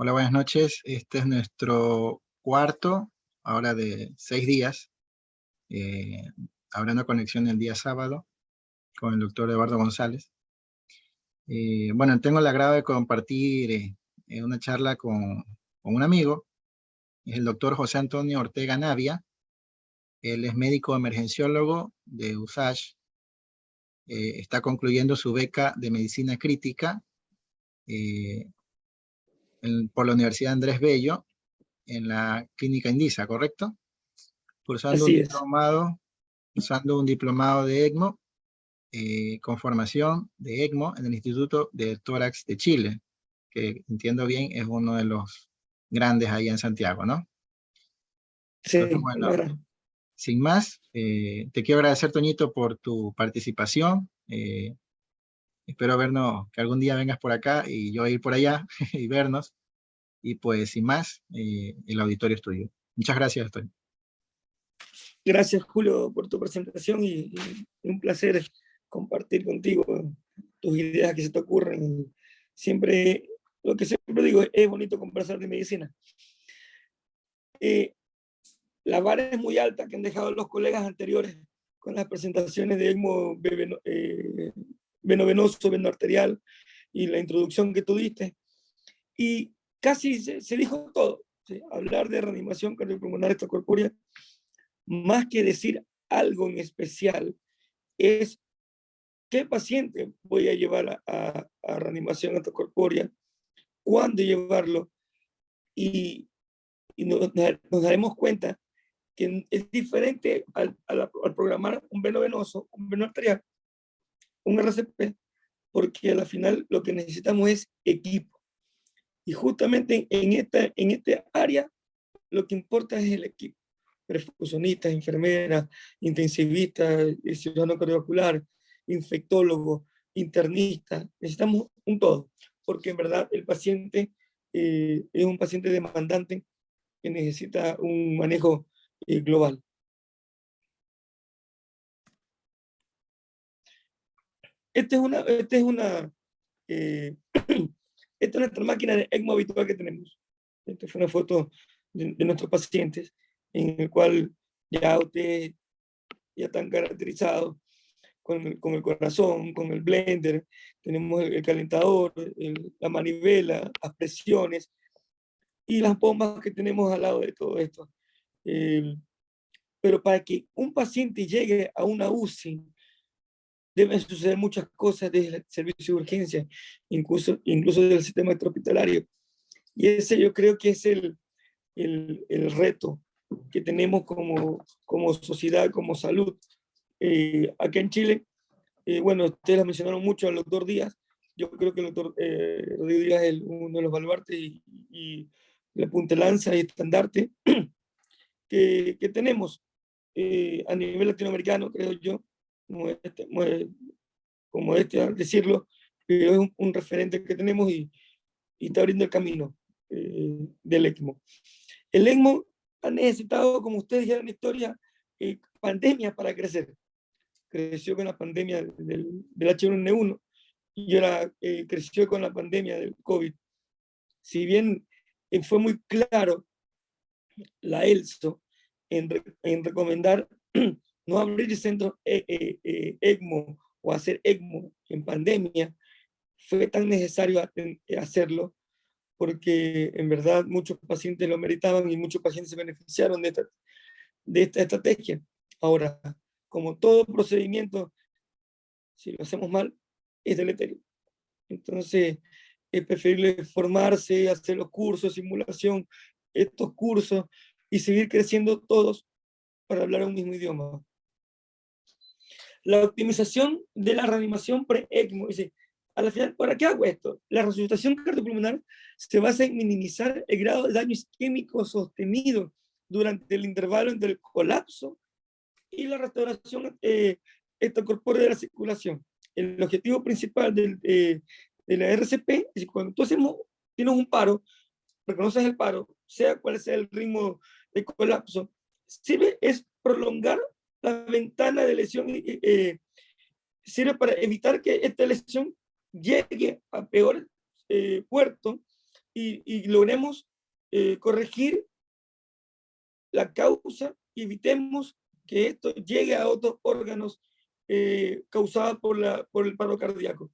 Hola, buenas noches. Este es nuestro cuarto, ahora de 6 días, eh, hablando conexión el día sábado con el doctor Eduardo González. Bueno, tengo el agrado de compartir una charla con un amigo, es el doctor José Antonio Ortega Navia. Él es médico emergenciólogo de USACH, está concluyendo su beca de medicina crítica eh, por la Universidad Andrés Bello en la clínica Indisa, ¿correcto? Cursando un Así es. diplomado, usando un diplomado de ECMO, con formación de ECMO en el Instituto de Tórax de Chile, que entiendo bien es uno de los grandes ahí en Santiago, ¿no? Entonces, Sí, bueno, Mara. sin más, te quiero agradecer, Toñito, por tu participación. Espero vernos, que algún día vengas por acá y yo ir por allá y vernos. Y pues, sin más, el auditorio es tuyo. Muchas gracias, Toño. Gracias, Julio, por tu presentación y un placer compartir contigo tus ideas que se te ocurren. Siempre, lo que siempre digo, es bonito conversar de medicina. La vara es muy alta que han dejado los colegas anteriores con las presentaciones de ECMO venovenoso, venoarterial y la introducción que tú diste. Y casi se dijo todo. ¿Sí? Hablar de reanimación cardiopulmonar extracorpórea, más que decir algo en especial, es qué paciente voy a llevar a reanimación extracorpórea, cuándo llevarlo, y nos daremos cuenta que es diferente al programar un veno venoso, un veno arterial, un RCP, porque al final lo que necesitamos es equipo. Y justamente en esta área lo que importa es el equipo. Perfusionistas, enfermeras, intensivistas, cirujano cardiovascular, infectólogo, internista. Necesitamos un todo, porque en verdad el paciente es un paciente demandante que necesita un manejo global. Eh, esta es nuestra máquina de ECMO habitual que tenemos. Esta fue una foto de nuestros pacientes, en el cual ya ustedes ya están caracterizados con el corazón, con el blender, tenemos el calentador, la manivela, las presiones y las bombas que tenemos al lado de todo esto. Pero para que un paciente llegue a una UCI, deben suceder muchas cosas desde el servicio de urgencia, incluso del sistema extrahospitalario. Y ese yo creo que es el reto que tenemos como sociedad, como salud. Acá en Chile, bueno, ustedes la mencionaron mucho al doctor Díaz. Yo creo que el doctor Rodrigo Díaz es uno de los baluartes y la punta de lanza y estandarte que tenemos a nivel latinoamericano, creo yo, como este al decirlo, pero es un referente que tenemos y está abriendo el camino del ECMO. El ECMO ha necesitado, como ustedes dijeron en la historia, pandemias para crecer. Creció con la pandemia del H1N1 y ahora creció con la pandemia del COVID. Si bien fue muy claro la ELSO en recomendar no abrir centros ECMO o hacer ECMO en pandemia, fue tan necesario hacerlo porque en verdad muchos pacientes lo meritaban y muchos pacientes se beneficiaron de esta estrategia. Ahora, como todo procedimiento, si lo hacemos mal, es deleterio. Entonces, es preferible formarse, hacer los cursos, simulación, estos cursos y seguir creciendo todos para hablar un mismo idioma. La optimización de la reanimación pre-ECMO, dice, a la final, ¿para qué hago esto? La resucitación cardiopulmonar se basa en minimizar el grado de daño isquémico sostenido durante el intervalo entre el colapso y la restauración extracorpórea de la circulación. El objetivo principal de la RCP es que cuando tú tienes un paro, reconoces el paro, sea cual sea el ritmo de colapso, sirve es prolongar la ventana de lesión, sirve para evitar que esta lesión llegue a peor puerto y logremos corregir la causa y evitemos que esto llegue a otros órganos causados por el paro cardíaco.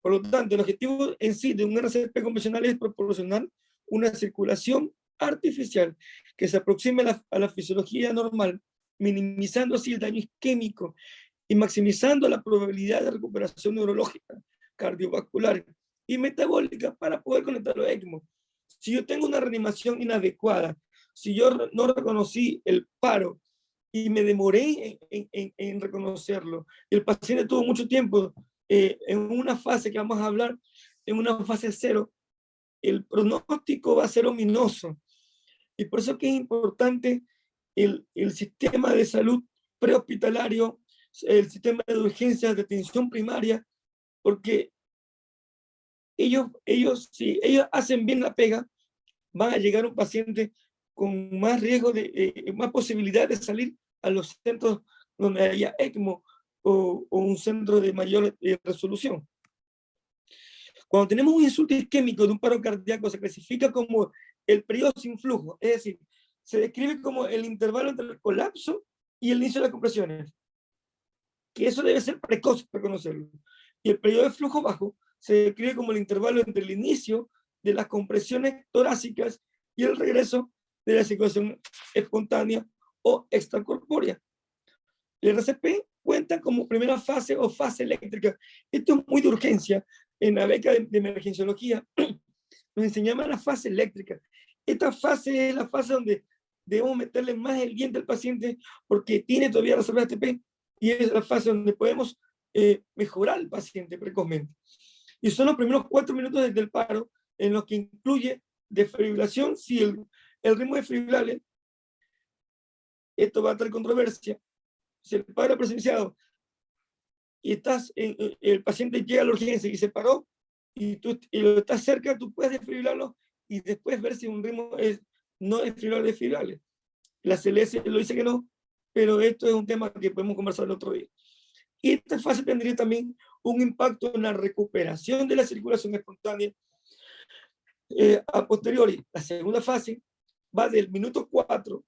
Por lo tanto, el objetivo en sí de un RCP convencional es proporcionar una circulación artificial que se aproxime a la fisiología normal, minimizando así el daño isquémico y maximizando la probabilidad de recuperación neurológica, cardiovascular y metabólica para poder conectar los ECMO. Si yo tengo una reanimación inadecuada, si yo no reconocí el paro y me demoré en reconocerlo, y el paciente tuvo mucho tiempo en una fase que vamos a hablar, en una fase 0, el pronóstico va a ser ominoso. Y por eso que es importante el sistema de salud prehospitalario, el sistema de urgencias de atención primaria, porque si ellos hacen bien la pega, van a llegar a un paciente con más riesgo, más posibilidad de salir a los centros donde haya ECMO o un centro de mayor resolución. Cuando tenemos un insulto isquémico de un paro cardíaco, se clasifica como el periodo sin flujo, es decir, se describe como el intervalo entre el colapso y el inicio de las compresiones, que eso debe ser precoz para conocerlo. Y el periodo de flujo bajo se describe como el intervalo entre el inicio de las compresiones torácicas y el regreso de la circulación espontánea o extracorpórea. El RCP cuenta como primera fase o fase eléctrica. Esto es muy de urgencia. En la beca de emergenciología nos enseñaban la fase eléctrica. Esta fase es la fase donde debemos meterle más el diente al paciente porque tiene todavía reserva ATP y es la fase donde podemos mejorar al paciente precozmente. Y son los primeros 4 minutos desde el paro en los que incluye desfibrilación. Si el ritmo desfibrilable, esto va a traer controversia, si el paro presenciado y el paciente llega a la urgencia y se paró y lo estás cerca, tú puedes desfibrilarlo y después ver si un ritmo es no desfibrilable. La CLS lo dice que no, pero esto es un tema que podemos conversar el otro día. Y esta fase tendría también un impacto en la recuperación de la circulación espontánea a posteriori. La segunda fase va del minuto 4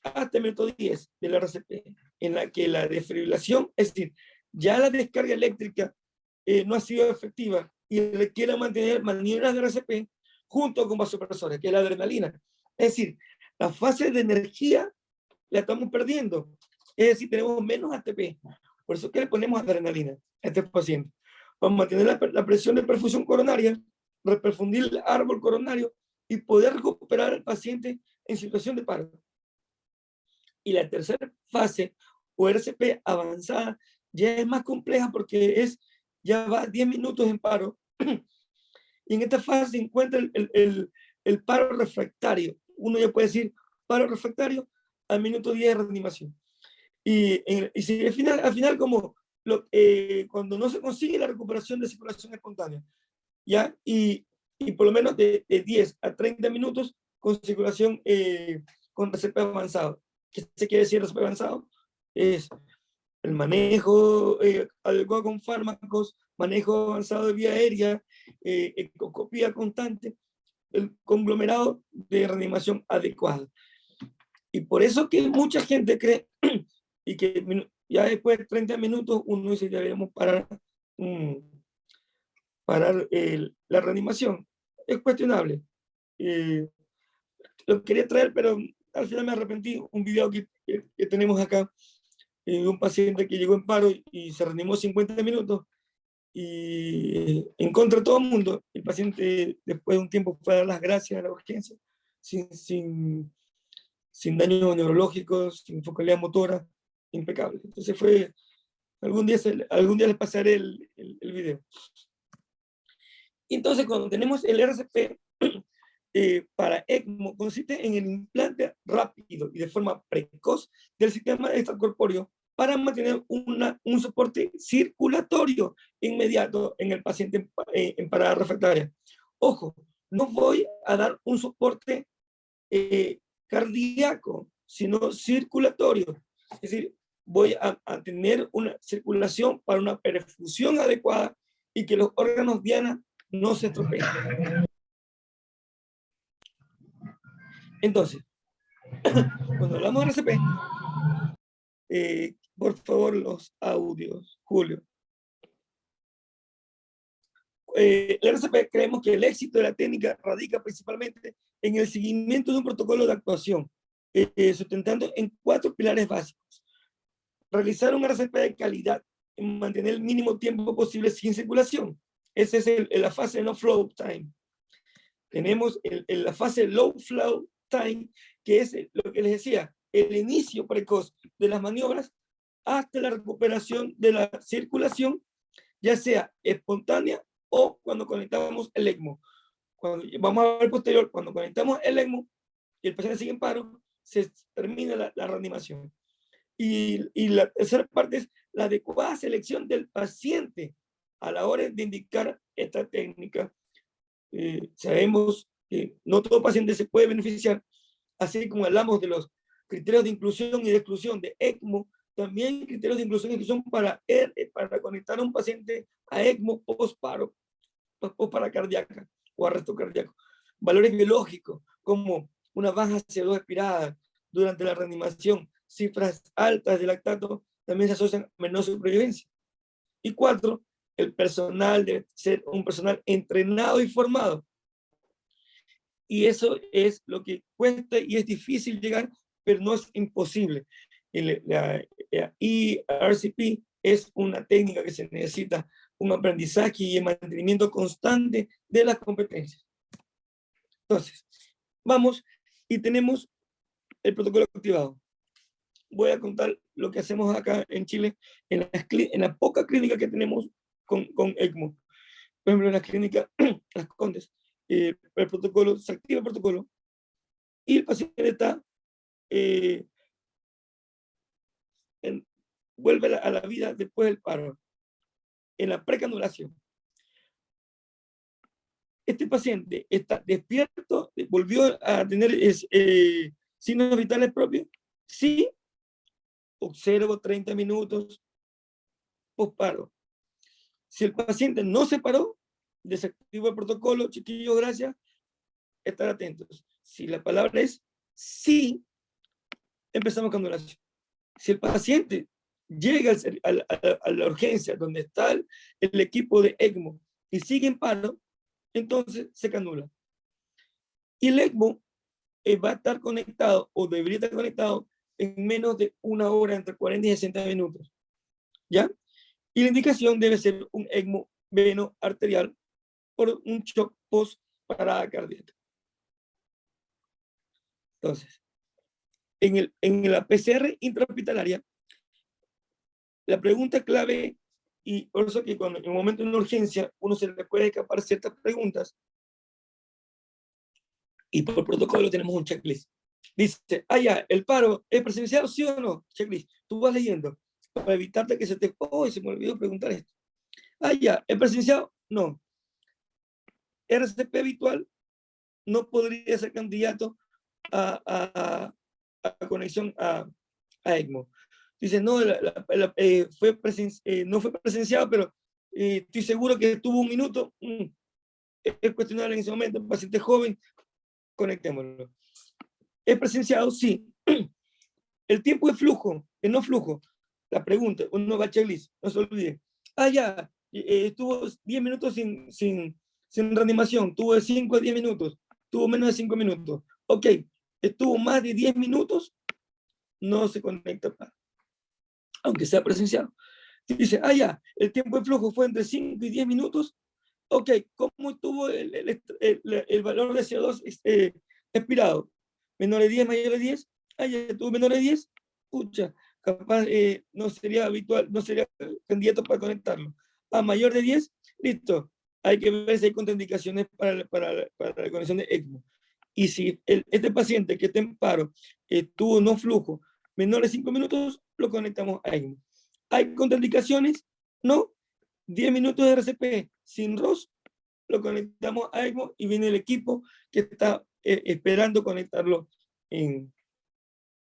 hasta el minuto 10 de la RCP, en la que la desfibrilación, es decir, ya la descarga eléctrica no ha sido efectiva y requiere mantener maniobras de RCP junto con vasopresores, que es la adrenalina. Es decir, la fase de energía la estamos perdiendo. Es decir, tenemos menos ATP. Por eso que le ponemos adrenalina a este paciente. Para mantener la presión de perfusión coronaria, reperfundir el árbol coronario y poder recuperar al paciente en situación de paro. Y la tercera fase, o RCP avanzada, ya es más compleja porque ya va 10 minutos en paro. Y en esta fase se encuentra el paro refractario. Uno ya puede decir paro refractario al minuto 10 de reanimación. Y si al final como cuando no se consigue la recuperación de circulación espontánea, ¿ya? Y por lo menos de 10 a 30 minutos con circulación con RCP avanzado. ¿Qué se quiere decir RCP avanzado? Es el manejo adecuado con fármacos, manejo avanzado de vía aérea, ecoscopía constante, el conglomerado de reanimación adecuado. Y por eso que mucha gente cree y que ya después de 30 minutos uno dice ya debemos parar la reanimación. Es cuestionable. Lo quería traer, pero al final me arrepentí. Un video que tenemos acá de un paciente que llegó en paro y se reanimó 50 minutos y en contra de todo el mundo. El paciente después de un tiempo fue a dar las gracias a la urgencia sin daños neurológicos, sin focalidad motora, impecable. Entonces algún día les pasaré el video. Entonces, cuando tenemos el RCP para ECMO, consiste en el implante rápido y de forma precoz del sistema extracorpóreo para mantener un soporte circulatorio inmediato en el paciente en parada refractaria. Ojo, no voy a dar un soporte cardíaco, sino circulatorio. Es decir, voy a tener una circulación para una perfusión adecuada y que los órganos diana no se estropeen. Entonces, cuando hablamos de RCP, por favor, los audios, Julio. El RCP creemos que el éxito de la técnica radica principalmente en el seguimiento de un protocolo de actuación, sustentando en 4 pilares básicos. Realizar un RCP de calidad, en mantener el mínimo tiempo posible sin circulación. Esa es la fase no flow time. Tenemos la fase low flow time, que es lo que les decía, el inicio precoz de las maniobras hasta la recuperación de la circulación, ya sea espontánea o cuando conectamos el ECMO. Vamos a ver posterior, cuando conectamos el ECMO y el paciente sigue en paro, se termina la reanimación. Y la tercera parte es la adecuada selección del paciente a la hora de indicar esta técnica. Sabemos que no todo paciente se puede beneficiar, así como hablamos de los criterios de inclusión y de exclusión de ECMO, también hay criterios de inclusión y exclusión para conectar a un paciente a ECMO post-paro, post-paracardíaca o arresto cardíaco. Valores biológicos, como una baja CO2 expirada durante la reanimación, cifras altas de lactato, también se asocian a menor supervivencia. Y 4, el personal debe ser un personal entrenado y formado. Y eso es lo que cuesta y es difícil llegar, pero no es imposible. La ERCP es una técnica que se necesita un aprendizaje y el mantenimiento constante de las competencias. Entonces, vamos y tenemos el protocolo activado. Voy a contar lo que hacemos acá en Chile, en la poca clínica que tenemos con ECMO. Por ejemplo, en la clínica Las Condes, el protocolo, se activa el protocolo y el paciente está, vuelve a la vida después del paro, en la precanulación. Este paciente está despierto, volvió a tener signos vitales propios, sí, observo 30 minutos post-paro. Si el paciente no se paró, desactivo el protocolo, chiquillos, gracias, estar atentos. Si la palabra es sí, empezamos con canulación. Si el paciente llega a la urgencia donde está el equipo de ECMO y sigue en paro, entonces se canula. Y el ECMO va a estar conectado o debería estar conectado en menos de 1 hora, entre 40 y 60 minutos. ¿Ya? Y la indicación debe ser un ECMO veno arterial por un shock post-parada cardíaca. Entonces, en la PCR intrahospitalaria, la pregunta clave, y por eso que cuando en un momento de una urgencia uno se le puede escapar ciertas preguntas, y por protocolo tenemos un checklist. Dice, ya, ¿el paro es presencial, sí o no? Checklist. Tú vas leyendo para evitarte que se te... se me olvidó preguntar esto. Ya, ¿es presencial? No. RCP habitual no podría ser candidato a conexión a ECMO. Dice, no, no fue presenciado, pero estoy seguro que tuvo 1 minuto. Es cuestionable en ese momento, un paciente joven, conectémoslo. ¿Es presenciado? Sí. El tiempo de flujo, el no flujo. La pregunta, uno va a checklist, no se olvide. Ya, estuvo 10 minutos sin reanimación, tuvo de 5 a 10 minutos, tuvo menos de 5 minutos. Ok, estuvo más de 10 minutos, no se conecta para, aunque sea presenciado. Dice, ya, el tiempo de flujo fue entre 5 y 10 minutos. Ok, ¿cómo estuvo el valor de CO2 expirado? ¿Menor de 10, mayor de 10? Ya tuvo menor de 10. Pucha, capaz no sería habitual, no sería candidato para conectarlo. A mayor de 10, listo. Hay que ver si hay contraindicaciones para la conexión de ECMO. Y si este paciente que está en paro tuvo no flujo menor de 5 minutos, lo conectamos a ECMO. ¿Hay contraindicaciones? No. 10 minutos de RCP sin ROS, lo conectamos a ECMO y viene el equipo que está esperando conectarlo en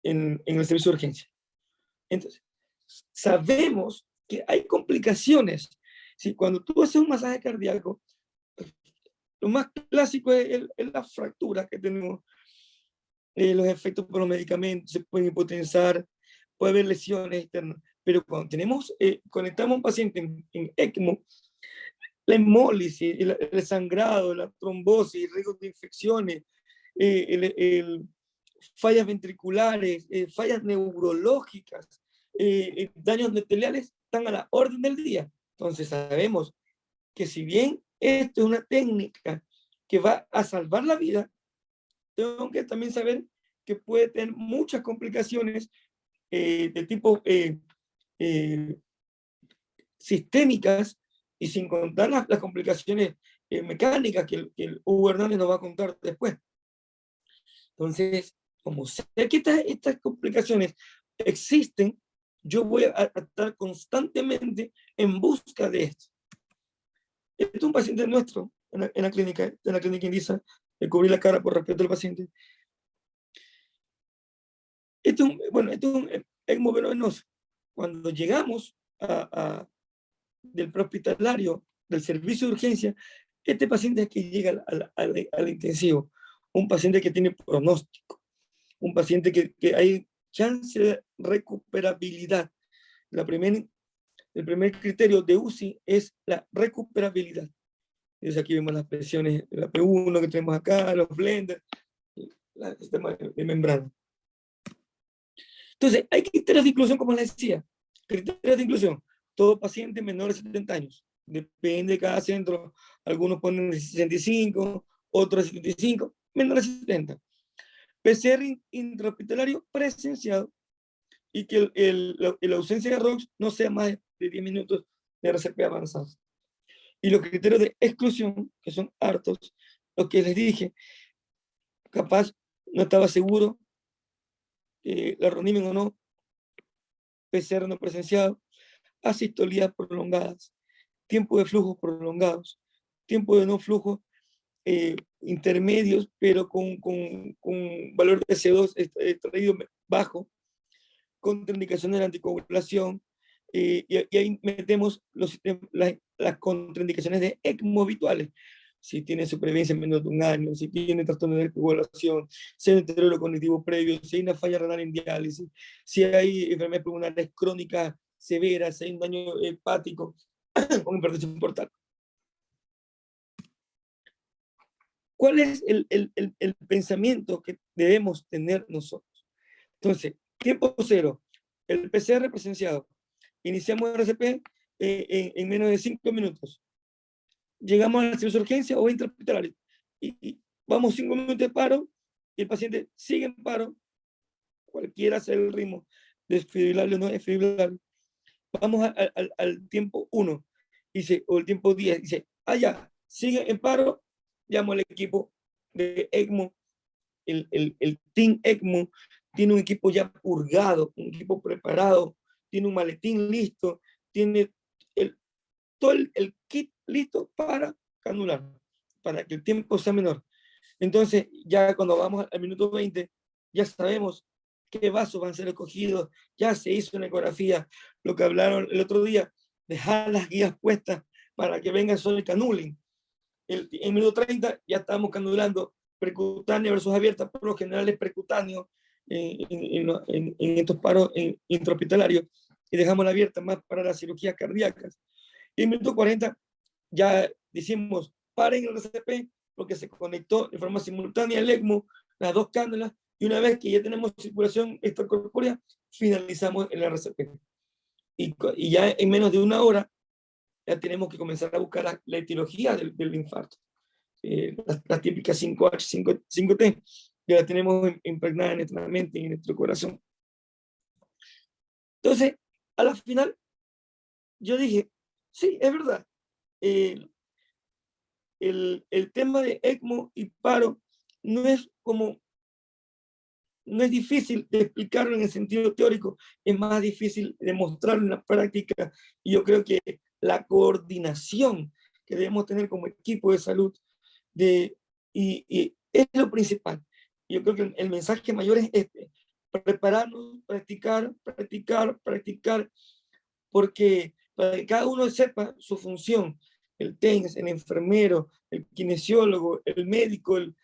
el servicio de urgencia. Entonces, sabemos que hay complicaciones. Si cuando tú haces un masaje cardíaco, lo más clásico es la fractura que tenemos. los efectos por los medicamentos, se pueden hipotensar, puede haber lesiones externas, pero cuando conectamos a un paciente en ECMO, la hemólisis, el sangrado, la trombosis, el riesgo de infecciones, fallas ventriculares, fallas neurológicas, daños endoteliales, están a la orden del día. Entonces sabemos que si bien esto es una técnica que va a salvar la vida, tengo que también saber que puede tener muchas complicaciones de tipo sistémicas, y sin contar las complicaciones mecánicas que el Hugo Hernández nos va a contar después. Entonces, como sé que estas complicaciones existen, yo voy a estar constantemente en busca de esto. Este es un paciente nuestro en la clínica Indisa, le cubrí la cara por respeto al paciente. Esto es un ECMO venoso. Cuando llegamos del prehospitalario, del servicio de urgencia, este paciente es que llega al intensivo, un paciente que tiene pronóstico, un paciente que hay chance de recuperabilidad. El primer criterio de UCI es la recuperabilidad. Entonces aquí vemos las presiones de la P1 que tenemos acá, los blenders, el sistema de membrana. Entonces, hay criterios de inclusión, como les decía. Criterios de inclusión. Todo paciente menor de 70 años. Depende de cada centro. Algunos ponen 65, otros 75, menor de 70. PCR intrahospitalario presenciado y que la ausencia de ROX no sea más de 10 minutos de RCP avanzado. Y los criterios de exclusión, que son hartos, lo que les dije, capaz no estaba seguro la ronimen o no, PCR no presenciado, asistolías prolongadas, tiempo de flujo prolongados, tiempo de no flujo intermedios, pero con valor de CO2 extraído bajo, contraindicaciones de la anticoagulación, y ahí metemos las contraindicaciones de ECMO habituales. Si tiene supervivencia en menos de un año, si tiene trastorno de coagulación, si hay un deterioro cognitivo previo, si hay una falla renal en diálisis, si hay enfermedades pulmonares crónicas severas, si hay un daño hepático con hipertensión portal. ¿Cuál es el pensamiento que debemos tener nosotros? Entonces, tiempo cero, el PCR presenciado. Iniciamos el RCP en menos de 5 minutos. Llegamos al servicio de urgencia o intrahospitalario. Y vamos 5 minutos de paro y el paciente sigue en paro, cualquiera sea el ritmo, desfibrilable o no desfibrilable. Vamos al tiempo 1 o el tiempo 10. Dice, ya, sigue en paro, llamo al equipo de ECMO, el Team ECMO tiene un equipo ya purgado, un equipo preparado, tiene un maletín listo, tiene todo el kit listo para canular, para que el tiempo sea menor. Entonces, ya cuando vamos al minuto 20, ya sabemos qué vasos van a ser escogidos, ya se hizo una ecografía, lo que hablaron el otro día, dejar las guías puestas para que venga solo el canuling. En minuto 30 ya estamos canulando percutáneo versus abierta, por lo general es percutáneo en estos paros intrahospitalarios, y dejamos la abierta más para las cirugías cardíacas. Y en minuto 40 ya decimos, paren el RCP, porque se conectó de forma simultánea el ECMO, las dos cánulas, y una vez que ya tenemos circulación extracorpórea, finalizamos el RCP. Y ya en menos de una hora, ya tenemos que comenzar a buscar la etiología del infarto. Las típicas 5H, 5T, ya las tenemos impregnadas en nuestra mente y en nuestro corazón. Entonces, a la final, yo dije, sí, es verdad. El tema de ECMO y paro no es difícil de explicarlo en el sentido teórico, es más difícil de mostrarlo en la práctica, y yo creo que la coordinación que debemos tener como equipo de salud y es lo principal. Yo creo que el mensaje mayor es este: prepararnos, practicar, porque para que cada uno sepa su función, el TENS, el enfermero, el kinesiólogo, el médico, el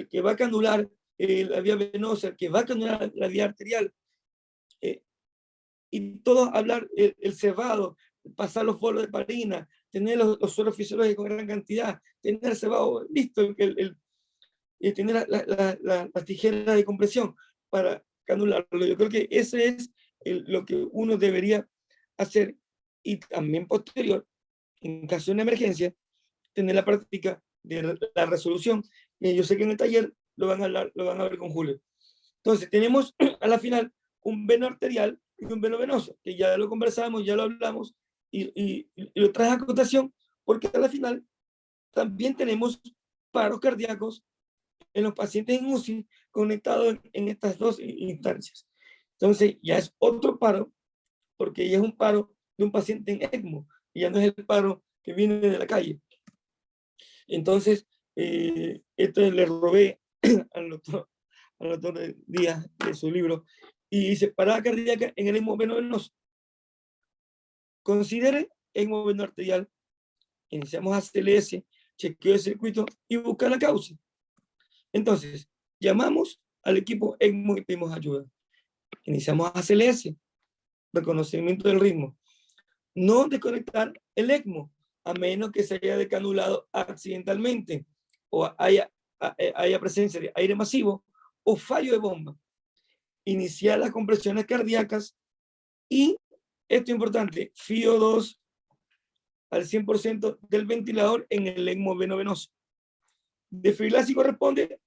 que va a canular, la vía venosa, que va a canular la vía arterial, y todos hablar el cebado, pasar los bolos de parina, tener los suelos fisiológicos en gran cantidad, tener el cebado listo, tener la tijera de compresión para canularlo. Yo creo que ese es lo que uno debería hacer, y también posterior, en caso de una emergencia, tener la práctica de la resolución. Y yo sé que en el taller lo van a ver con Julio. Entonces, tenemos a la final un veno arterial y un veno venoso, que ya lo conversamos, ya lo hablamos, y lo traje a acotación, porque a la final también tenemos paros cardíacos en los pacientes en UCI conectados en estas dos instancias. Entonces, ya es otro paro, porque ya es un paro de un paciente en ECMO, y ya no es el paro que viene de la calle. Entonces, esto le robé al doctor Díaz de su libro, y dice, parada cardíaca en el ECMO venoso. Considere ECMO veno arterial, iniciamos ACLS, chequeo de circuito y buscar la causa. Entonces, llamamos al equipo ECMO y pedimos ayuda. Iniciamos ACLS, reconocimiento del ritmo. No desconectar el ECMO, a menos que se haya decanulado accidentalmente, o haya presencia de aire masivo, o fallo de bomba. Iniciar las compresiones cardíacas, y esto es importante, FiO2 al 100% del ventilador en el ECMO venoso. Desfibrilación corresponde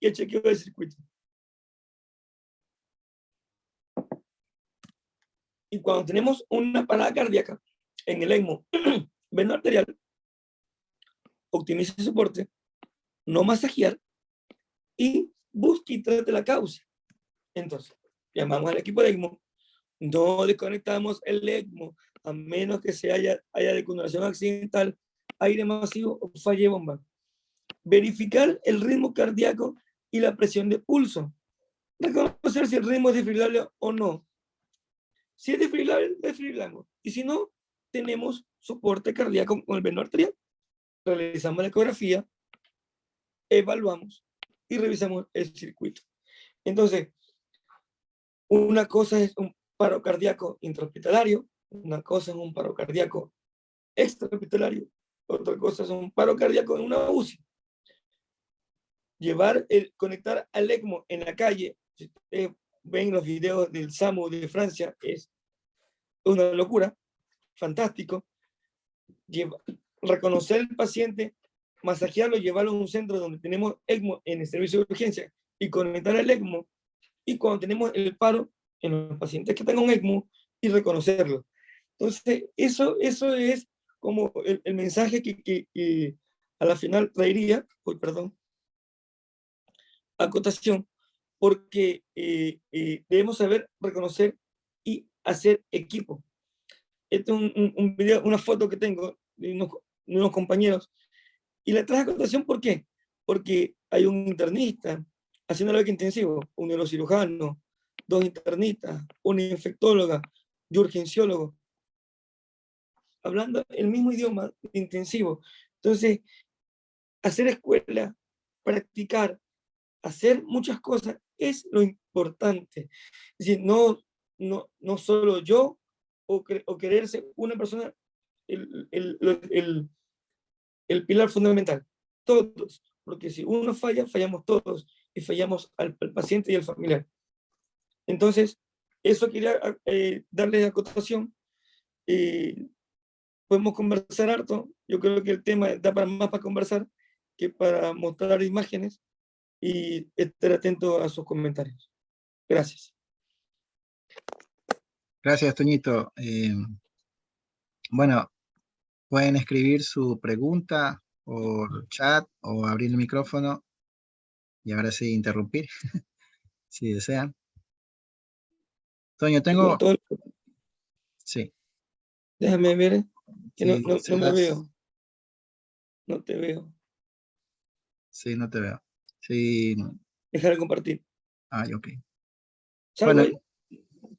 y el chequeo del circuito. Y cuando tenemos una parada cardíaca en el ECMO veno arterial, optimice el soporte, no masajear, y busque y trate la causa. Entonces, llamamos al equipo de ECMO, no desconectamos el ECMO, a menos que haya deconulación accidental, aire masivo o falle bomba. Verificar el ritmo cardíaco y la presión de pulso. Reconocer si el ritmo es desfibrilable o no. Si es desfibrilable, desfibrilamos. Y si no, tenemos soporte cardíaco con el veno arterial. Realizamos la ecografía, evaluamos y revisamos el circuito. Entonces, una cosa es un paro cardíaco intrahospitalario, una cosa es un paro cardíaco extrahospitalario, otra cosa es un paro cardíaco en una UCI. Conectar al ECMO en la calle, si ustedes ven los videos del SAMU de Francia, es una locura, fantástico. Reconocer al paciente, masajearlo, llevarlo a un centro donde tenemos ECMO en el servicio de urgencia y conectar al ECMO, y cuando tenemos el paro en los pacientes que tengan un ECMO, y reconocerlo. Entonces, eso es como el mensaje que a la final traería, acotación, porque debemos saber reconocer y hacer equipo. Este es un video, una foto que tengo de unos compañeros, y la traje a acotación, ¿por qué? Porque hay un internista haciendo la beca intensivo, un neurocirujano, 2 internistas, una infectóloga y urgenciólogo, hablando el mismo idioma intensivo. Entonces, hacer escuela, practicar, hacer muchas cosas es lo importante. Es decir, no solo yo o quererse una persona el pilar fundamental. Todos, porque si uno falla, fallamos todos, y fallamos al paciente y al familiar. Entonces, eso quería darle acotación. Podemos conversar harto. Yo creo que el tema da más para conversar que para mostrar imágenes, y estar atento a sus comentarios. Gracias. Gracias, Toñito. Bueno, pueden escribir su pregunta por chat o abrir el micrófono y ahora sí interrumpir, si desean. Toño, tengo... Sí. Déjame ver, que Sí, no me veo. No te veo. Sí, no te veo. Sí. Dejar de compartir. Ah, ok. ¿Salgo Bueno, ahí?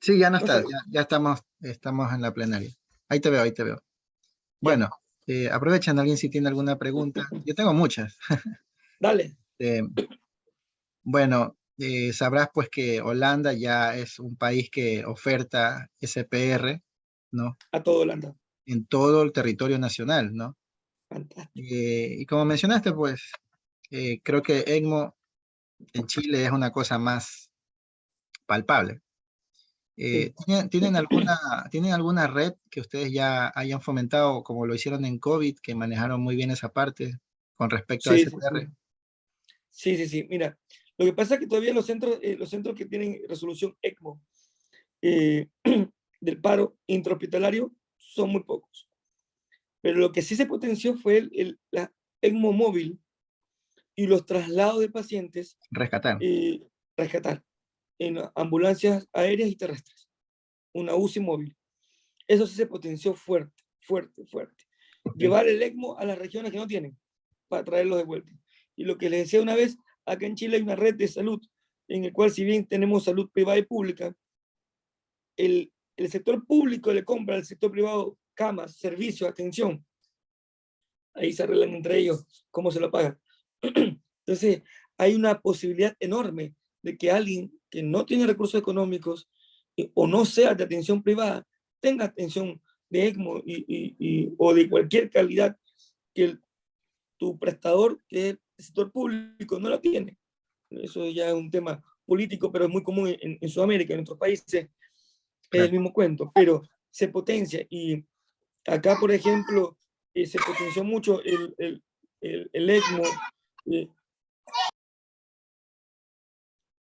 sí, ya no No estás, salgo. ya estamos en la plenaria. Ahí te veo, ahí te veo. Ya. Bueno, aprovechan alguien si tiene alguna pregunta. Yo tengo muchas. Dale. Bueno, sabrás pues que Holanda ya es un país que oferta SPR, ¿no? A todo Holanda. En todo el territorio nacional, ¿no? Fantástico. Y como mencionaste, pues creo que ECMO en Chile es una cosa más palpable. Sí. ¿Tienen alguna red que ustedes ya hayan fomentado, como lo hicieron en COVID, que manejaron muy bien esa parte con respecto a Sí, sí, sí. SPR? Sí, sí, sí. Mira, lo que pasa es que todavía los centros que tienen resolución ECMO eh, del paro intrahospitalario son muy pocos. Pero lo que sí se potenció fue la ECMO móvil y los traslados de pacientes Rescatar. rescatar en ambulancias aéreas y terrestres, una UCI móvil. Eso sí se potenció fuerte, fuerte, fuerte. Ok, Llevar el ECMO a las regiones que no tienen para traerlos de vuelta. Y lo que les decía una vez, acá en Chile hay una red de salud en el cual si bien tenemos salud privada y pública, el sector público le compra al sector privado camas, servicios, atención. Ahí se arreglan entre ellos cómo se lo pagan. Entonces, hay una posibilidad enorme de que alguien que no tiene recursos económicos o no sea de atención privada tenga atención de ECMO o de cualquier calidad que tu prestador, que es el sector público, no lo tiene. Eso ya es un tema político, pero es muy común en Sudamérica, en otros países, es el claro. mismo cuento, pero se potencia. Y acá, por ejemplo, se potenció mucho el ECMO, eh,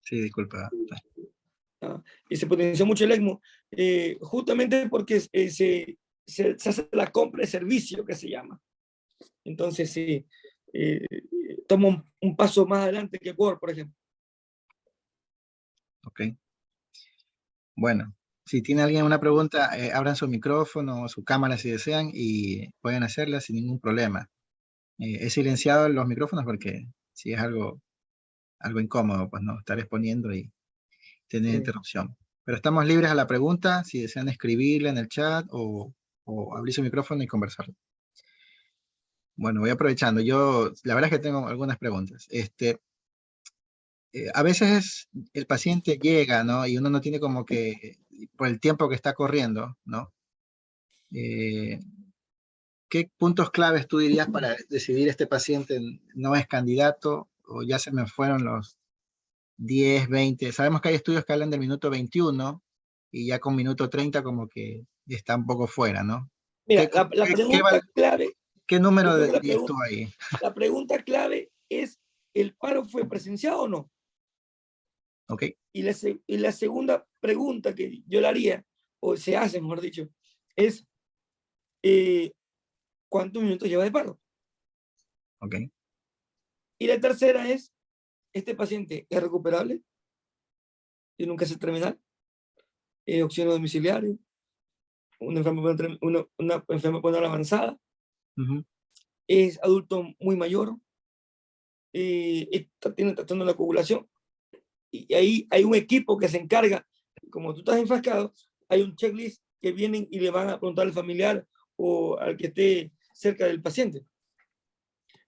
Sí, disculpa. y se potenció mucho el ECMO, justamente porque se hace la compra de servicio que se llama. Entonces, sí, eh, toma un paso más adelante que Ecuador, por ejemplo. Ok. Bueno, si tiene alguien una pregunta, abran su micrófono o su cámara si desean y pueden hacerla sin ningún problema. He silenciado los micrófonos porque si es algo incómodo, pues no, estar exponiendo y tener Sí. interrupción. Pero estamos libres a la pregunta, si desean escribirla en el chat o abrir su micrófono y conversar. Bueno, voy aprovechando. Yo, la verdad es que tengo algunas preguntas. A veces el paciente llega, ¿no? Y uno no tiene como que, por el tiempo que está corriendo, ¿no? Eh, ¿Qué puntos claves tú dirías para decidir este paciente no es candidato o ya se me fueron los 10, 20? Sabemos que hay estudios que hablan del minuto 21 y ya con minuto 30 como que está un poco fuera, ¿no? Mira, ¿Qué, pregunta clave, qué yo número creo que dirías tú ahí? la pregunta clave es, ¿el paro fue presenciado o no? ¿Ok? Y la segunda pregunta que yo le haría, o se hace, mejor dicho, es eh, ¿cuántos minutos lleva de paro? ¿Ok? Y la tercera es, ¿este paciente es recuperable? ¿Tiene un cáncer terminal? ¿Oxígeno domiciliario? Una enfermedad pulmonar avanzada? Ujú. ¿Es adulto muy mayor? ¿Tiene tratando la coagulación? Y ahí hay un equipo que se encarga, como tú estás enfrascado, hay un checklist que vienen y le van a preguntar al familiar o al que esté cerca del paciente.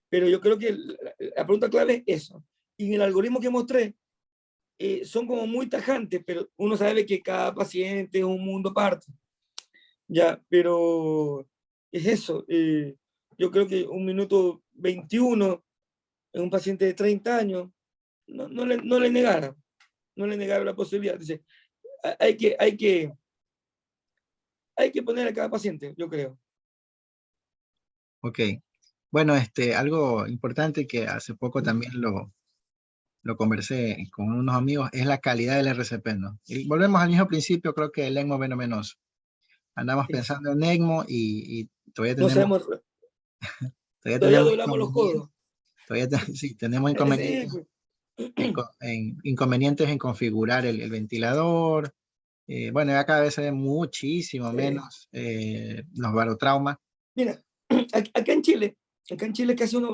Pero yo creo que la pregunta clave es eso. Y en el algoritmo que mostré, son como muy tajantes, pero uno sabe que cada paciente es un mundo aparte. Ya, pero es eso. Yo creo que un minuto 21 en un paciente de 30 años no le negaron. No le negaron la posibilidad. Dice, hay que, hay que, hay que poner a cada paciente, yo creo. Ok. Bueno, algo importante que hace poco también lo conversé con unos amigos es la calidad del RCP, ¿no? Y volvemos al mismo principio, creo que el ECMO venoso. Andamos Sí. pensando en ECMO y todavía No tenemos, sabemos, todavía todavía tenemos doblamos los inconvenientes, codos. sí, tenemos Sí, inconvenientes pues. inconvenientes en configurar el ventilador. Bueno, ya cada vez se ve muchísimo Sí. menos los barotraumas. Mira, acá en Chile es casi una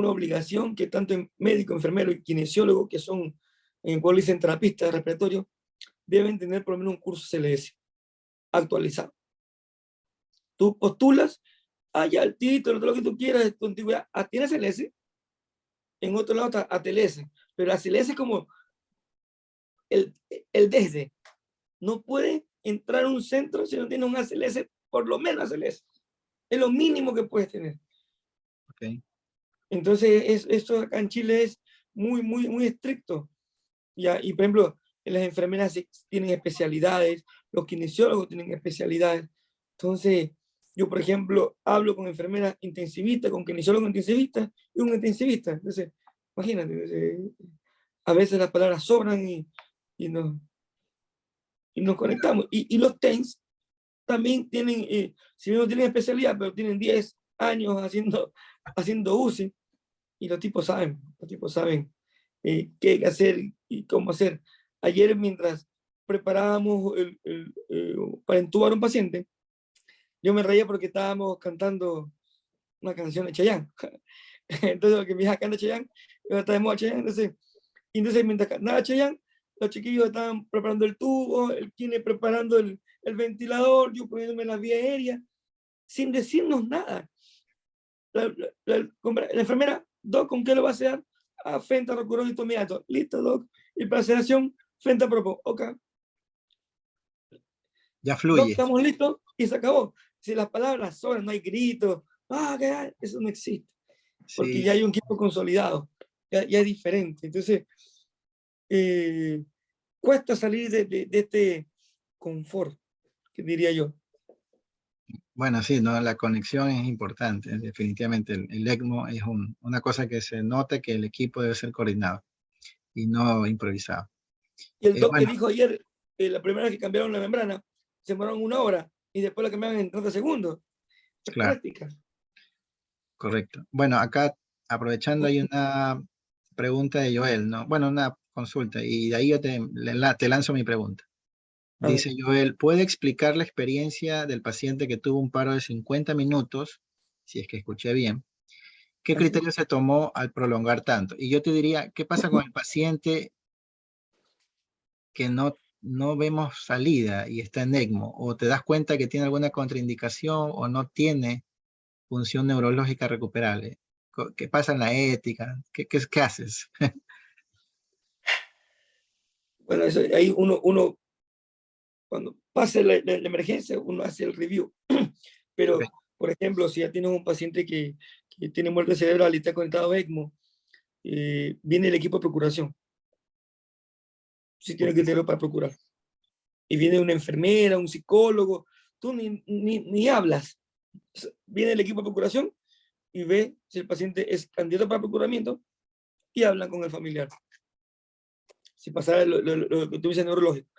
obligación que tanto en médico, enfermero y kinesiólogo, que son, en cual dicen terapistas respiratorios, deben tener por lo menos un curso CLS actualizado. Tú postulas, ya el título, todo lo que tú quieras de tu antigüedad, ¿tienes CLS? en otro lado está ATLS, pero ATLS es como el desde. No puede entrar a un centro si no tiene un ACLS, por lo menos ACLS. Es lo mínimo que puedes tener. Okay. Entonces, esto acá en Chile es muy estricto. ¿Ya? Y, por ejemplo, las enfermeras tienen especialidades, los kinesiólogos tienen especialidades. Entonces, yo, por ejemplo, hablo con enfermeras intensivistas, con kinesiólogos intensivistas y un intensivista. Entonces, imagínate, a veces las palabras sobran y, no, y nos conectamos. Y los TENS también tienen, si bien no tienen especialidad, pero tienen 10 años haciendo UCI, y los tipos saben qué hay que hacer y cómo hacer. Ayer, mientras preparábamos para entubar a un paciente, yo me reía porque estábamos cantando una canción de Chayanne. Entonces, porque mi hija canta Chayanne, yo estaba de moda Chayanne, entonces mientras cantaba Chayanne, los chiquillos estaban preparando el tubo, el kine preparando el ventilador, yo poniéndome la vía aérea, sin decirnos nada. La enfermera, Doc, ¿con qué lo va a hacer? A Fenta, Rocurón y Tomiato. Listo, Doc. Y para sedación, Fenta Propo. Ok. Ya Doc, fluye. estamos listos y se acabó. Si las palabras sobran, no hay gritos, eso no existe. Porque Sí, ya hay un equipo consolidado, ya es diferente. Entonces, cuesta salir de este confort, que diría yo. bueno, sí, no, la conexión es importante, definitivamente. El ECMO es una cosa que se nota que el equipo debe ser coordinado y no improvisado. Y el doc que Bueno, dijo ayer, la primera vez que cambiaron la membrana, se demoraron 1 hora y después la cambiaron en 30 segundos. Es claro, práctica. correcto. Bueno, acá aprovechando hay una pregunta de Joel, ¿no? Bueno, una consulta y de ahí yo te lanzo mi pregunta. A ver, Dice Joel, ¿puede explicar la experiencia del paciente que tuvo un paro de 50 minutos, si es que escuché bien? ¿Qué así. criterio se tomó al prolongar tanto? Y yo te diría, ¿qué pasa con el paciente que no vemos salida y está en ECMO? ¿O te das cuenta que tiene alguna contraindicación o no tiene función neurológica recuperable? ¿Qué pasa en la ética? ¿Qué haces? Bueno, eso, ahí uno, cuando pase la emergencia, uno hace el review. Ok, Pero, por ejemplo, si ya tienes un paciente que tiene muerte cerebral y está conectado a ECMO, viene el equipo de procuración. Si tiene ok, criterio para procurar. Y viene una enfermera, un psicólogo, tú ni hablas. Viene el equipo de procuración y ve si el paciente es candidato para procuramiento y hablan con el familiar. Si pasara lo que tuviese neurológico.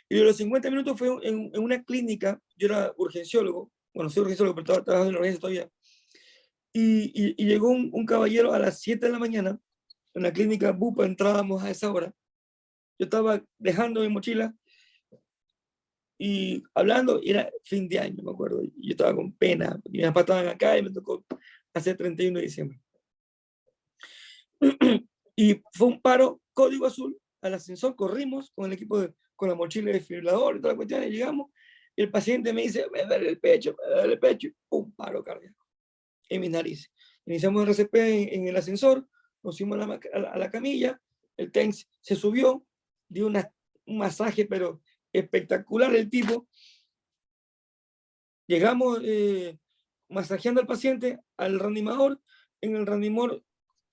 Y de los 50 minutos fue en una clínica, yo era urgenciólogo, bueno, soy urgenciólogo, pero estaba trabajando en la urgencia todavía, y llegó un caballero a las 7 de la mañana, en la clínica Bupa entrábamos a esa hora, yo estaba dejando mi mochila y hablando, y era fin de año, me acuerdo, y yo estaba con pena, porque mis papás estaban acá y me tocó hacer 31 de diciembre. Y fue un paro, código azul, al ascensor, corrimos con el equipo, con la mochila de desfibrilador y toda la cuestión, y llegamos, y el paciente me dice, me duele el pecho, y pum, paro cardíaco en mis narices. Iniciamos el RCP en el ascensor, nos fuimos a la camilla, el TENS se subió, dio un masaje, pero espectacular el tipo. Llegamos masajeando al paciente al reanimador, en el reanimador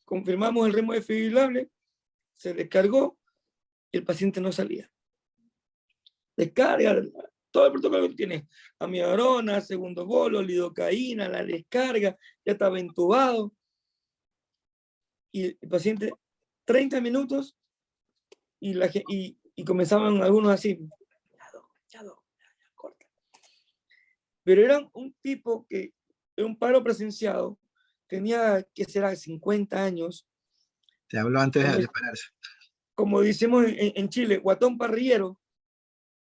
confirmamos el ritmo desfibrilable, se descargó y el paciente no salía. Descarga, todo el protocolo que tiene, amiodarona, segundo bolo, lidocaína, la descarga, ya estaba entubado. Y el paciente, 30 minutos, y comenzaban algunos así, ya, corta. Pero era un tipo que, en un paro presenciado, tenía que ser 50 años, te habló antes como, de pararse. como decimos en Chile, guatón parrillero,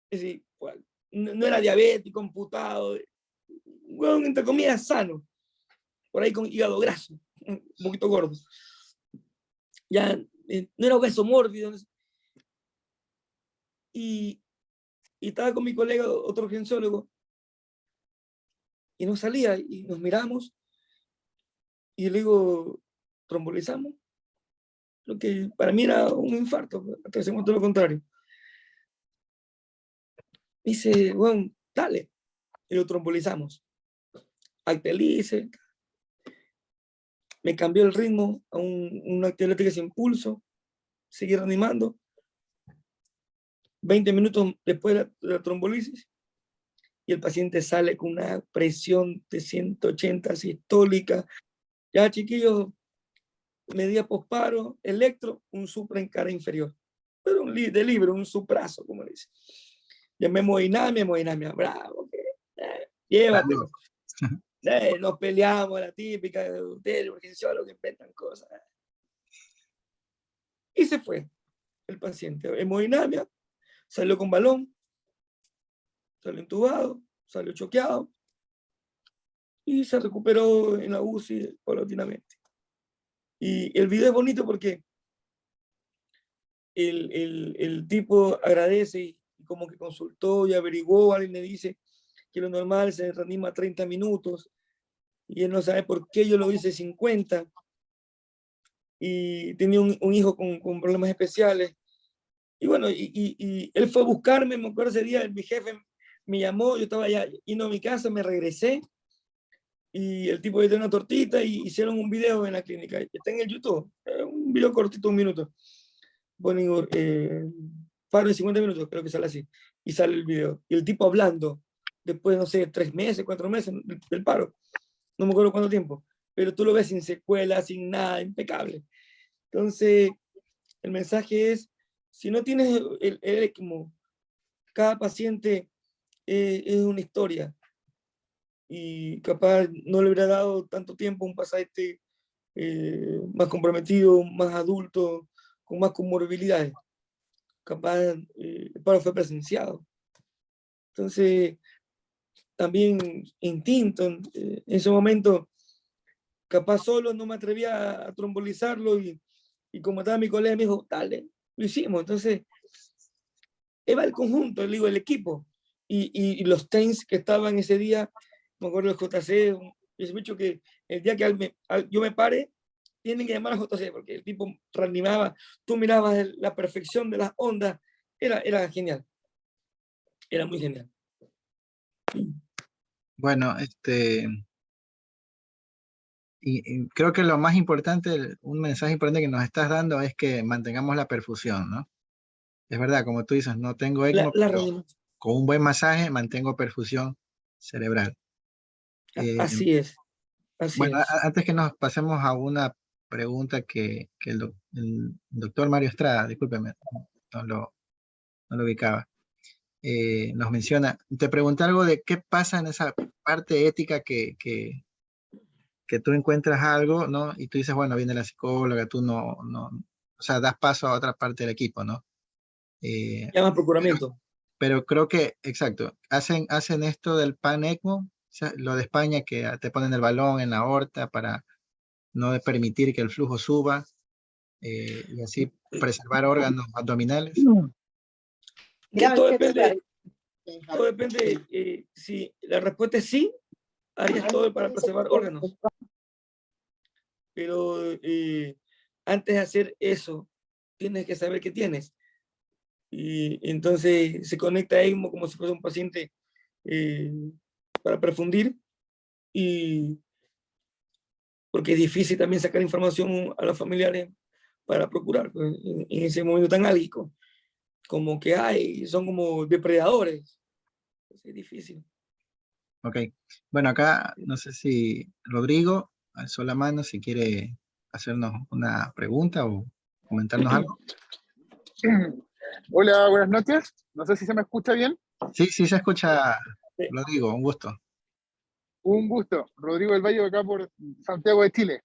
es decir, no era diabético, amputado, bueno, entre comillas, sano, por ahí con hígado graso, un poquito gordo. Ya no era obeso mórbido. Y, y estaba con mi colega, otro urgenciólogo, y no salía, y nos miramos, y le digo, ¿trombolizamos? lo que para mí era un infarto, hasta ese momento lo contrario. Me dice, bueno, dale, y lo trombolizamos. Actelice, me cambió el ritmo a una actividad que sin pulso, seguí reanimando. 20 minutos después de la trombolisis, y el paciente sale con una presión de 180 sistólica. Ya, chiquillos, medida posparo, electro, un supra en cara inferior. Pero de libre, un suprazo, como le dice. Llamé hemodinamia, bravo, llévatelo. Nos peleamos, la típica de ustedes, porque son los que inventan cosas. Y se fue el paciente. Hemodinamia, salió con balón, salió entubado, salió choqueado, y se recuperó en la UCI paulatinamente. Y el video es bonito porque el tipo agradece y como que consultó y averiguó, alguien le dice que lo normal se reanima 30 minutos, y él no sabe por qué yo lo hice 50, y tenía un hijo con problemas especiales. Y bueno, y él fue a buscarme, me acuerdo ese día, mi jefe me llamó, yo estaba ya yendo a mi casa, me regresé, y el tipo le dio una tortita y hicieron un video en la clínica. Está en el YouTube, un video cortito, 1 minuto. Ponen paro de 50 minutos, creo que sale así. Y sale el video. Y el tipo hablando, después, no sé, 3 meses, 4 meses del paro. No me acuerdo cuánto tiempo. Pero tú lo ves sin secuelas, sin nada, impecable. Entonces, el mensaje es, si no tienes el ECMO, cada paciente es una historia. Y capaz no le hubiera dado tanto tiempo a un paciente más comprometido, más adulto, con más comorbilidades. Capaz el paro fue presenciado. Entonces, también instinto, en ese momento, capaz solo no me atrevía a trombolizarlo, y como estaba mi colega, me dijo, dale, lo hicimos. Entonces, iba el conjunto, digo, el equipo, y los TENS que estaban ese día, me acuerdo del JC, y ese bicho que el día que yo me pare, tienen que llamar a JC, porque el tipo reanimaba, tú mirabas la perfección de las ondas, era genial, era muy genial. Bueno, y creo que lo más importante, un mensaje importante que nos estás dando es que mantengamos la perfusión, ¿no? Es verdad, como tú dices, no tengo ECMO, pero con un buen masaje mantengo perfusión cerebral. Así es, así Bueno, es. antes que nos pasemos a una pregunta que el doctor Mario Estrada, discúlpeme, no lo ubicaba, nos menciona, te pregunté algo de qué pasa en esa parte ética que tú encuentras algo, ¿no? Y tú dices, bueno, viene la psicóloga, tú o sea, das paso a otra parte del equipo, ¿no? Llama procuramiento. Pero creo que, exacto, hacen esto del pan ECMO, o sea, lo de España, que te ponen el balón en la aorta para no permitir que el flujo suba, y así preservar órganos abdominales. Todo depende, si la respuesta es sí, harías todo para preservar órganos. Pero antes de hacer eso, tienes que saber qué tienes. Y entonces se conecta a ECMO como si fuese un paciente para perfundir, y porque es difícil también sacar información a los familiares para procurar, pues, en ese momento tan álgico, como que son como depredadores. Es difícil. Ok. Bueno, acá no sé si Rodrigo alzó la mano, si quiere hacernos una pregunta o comentarnos algo. Hola, buenas noches. No sé si se me escucha bien. Sí, sí se escucha, Rodrigo, un gusto. Un gusto. Rodrigo del Valle, acá por Santiago de Chile.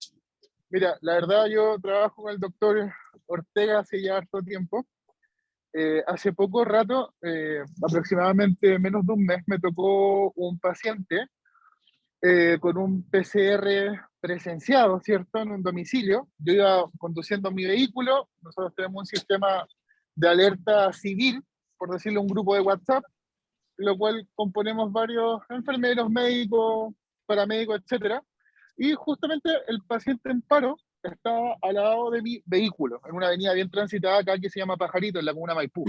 Mira, la verdad yo trabajo con el doctor Ortega hace ya harto tiempo. Hace poco rato, aproximadamente menos de un mes, me tocó un paciente con un PCR presenciado, ¿cierto? En un domicilio. Yo iba conduciendo mi vehículo. Nosotros tenemos un sistema de alerta civil, por decirlo, un grupo de WhatsApp, lo cual componemos varios enfermeros, médicos, paramédicos, etcétera. Y justamente el paciente en paro estaba al lado de mi vehículo, en una avenida bien transitada acá que se llama Pajarito, en la comuna Maipú.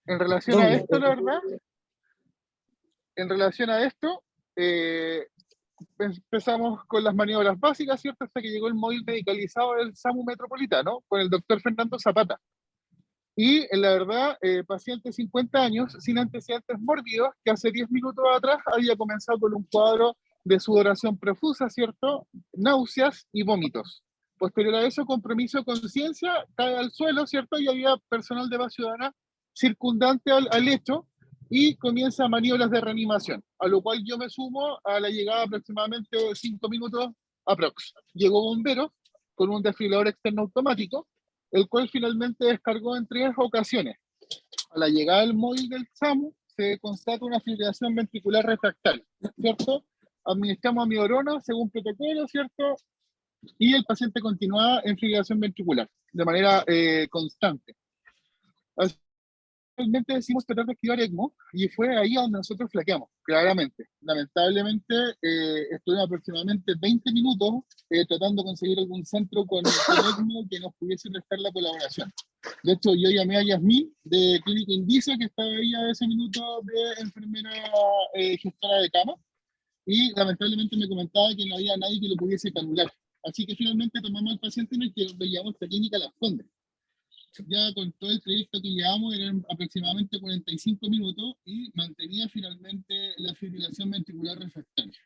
En relación a ¿Dónde? esto, la verdad, en relación a esto, empezamos con las maniobras básicas, ¿cierto? Hasta que llegó el móvil medicalizado del SAMU Metropolitano con el doctor Fernando Zapata. Y la verdad, paciente de 50 años, sin antecedentes mórbidos, que hace 10 minutos atrás había comenzado con un cuadro de sudoración profusa, ¿cierto? Náuseas y vómitos. Posterior a eso, compromiso de conciencia, cae al suelo, ¿cierto? Y había personal de base ciudadana circundante al hecho y comienza maniobras de reanimación, a lo cual yo me sumo a la llegada aproximadamente 5 minutos aprox. Llegó bombero con un desfibrilador externo automático, el cual finalmente descargó en 3 ocasiones. A la llegada del móvil del SAMU se constata una fibrilación ventricular refractaria, ¿cierto? Administramos amiodarona según protocolo, ¿cierto? Y el paciente continuaba en fibrilación ventricular de manera constante. Realmente decidimos tratar de activar ECMO y fue ahí donde nosotros flaqueamos, claramente. Lamentablemente, estuvimos aproximadamente 20 minutos tratando de conseguir algún centro con ECMO que nos pudiese prestar la colaboración. De hecho, yo llamé a Yasmín de Clínica Indicia, que estaba ahí a ese minuto de enfermera gestora de cama, y lamentablemente me comentaba que no había nadie que lo pudiese canular. Así que finalmente tomamos al paciente y nos llevamos a Clínica Las Condes. Ya con todo el trayecto que llevamos eran aproximadamente 45 minutos y mantenía finalmente la fibrilación ventricular refractaria.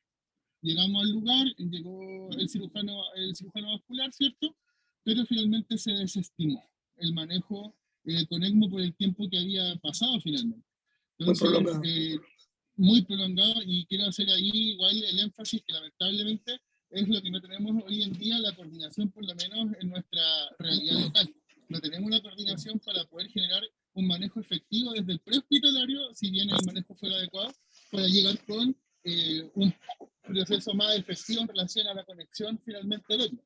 Llegamos al lugar, llegó el cirujano vascular, ¿cierto? Pero finalmente se desestimó el manejo con ECMO por el tiempo que había pasado finalmente. Entonces, muy prolongado, y quiero hacer ahí igual el énfasis que lamentablemente es lo que no tenemos hoy en día, la coordinación por lo menos en nuestra realidad local. No tenemos una coordinación para poder generar un manejo efectivo desde el prehospitalario, si bien el manejo fuera adecuado, para llegar con un proceso más efectivo en relación a la conexión finalmente del ECMO.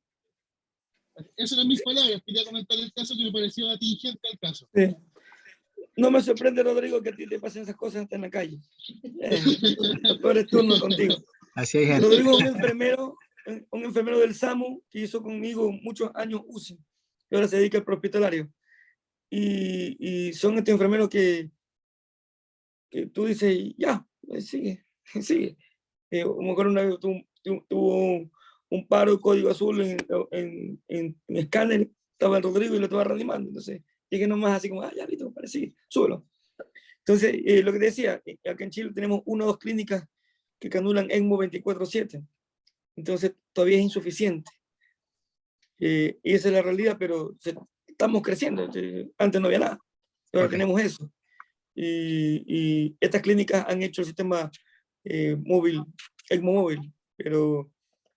Esas eran mis palabras, quería comentar el caso que me pareció atingente al caso. Sí. No me sorprende, Rodrigo, que a ti te pasen esas cosas hasta en la calle. Los peores turnos contigo. Así hay gente. Rodrigo es un enfermero del SAMU que hizo conmigo muchos años UCI y ahora se dedica al prehospitalario. Y son estos enfermeros que tú dices, ya, sigue. Me acuerdo una vez tuvo un paro de código azul en escáner, estaba el Rodrigo y lo estaba reanimando. Entonces llegué nomás así como, ya, listo, parece, súbelo. Entonces, lo que te decía, acá en Chile tenemos 1 o 2 clínicas que canulan ECMO 24/7. Entonces, todavía es insuficiente. Y esa es la realidad, pero estamos creciendo. Antes no había nada. Ahora tenemos eso. Y estas clínicas han hecho el sistema móvil, ECMO móvil. Pero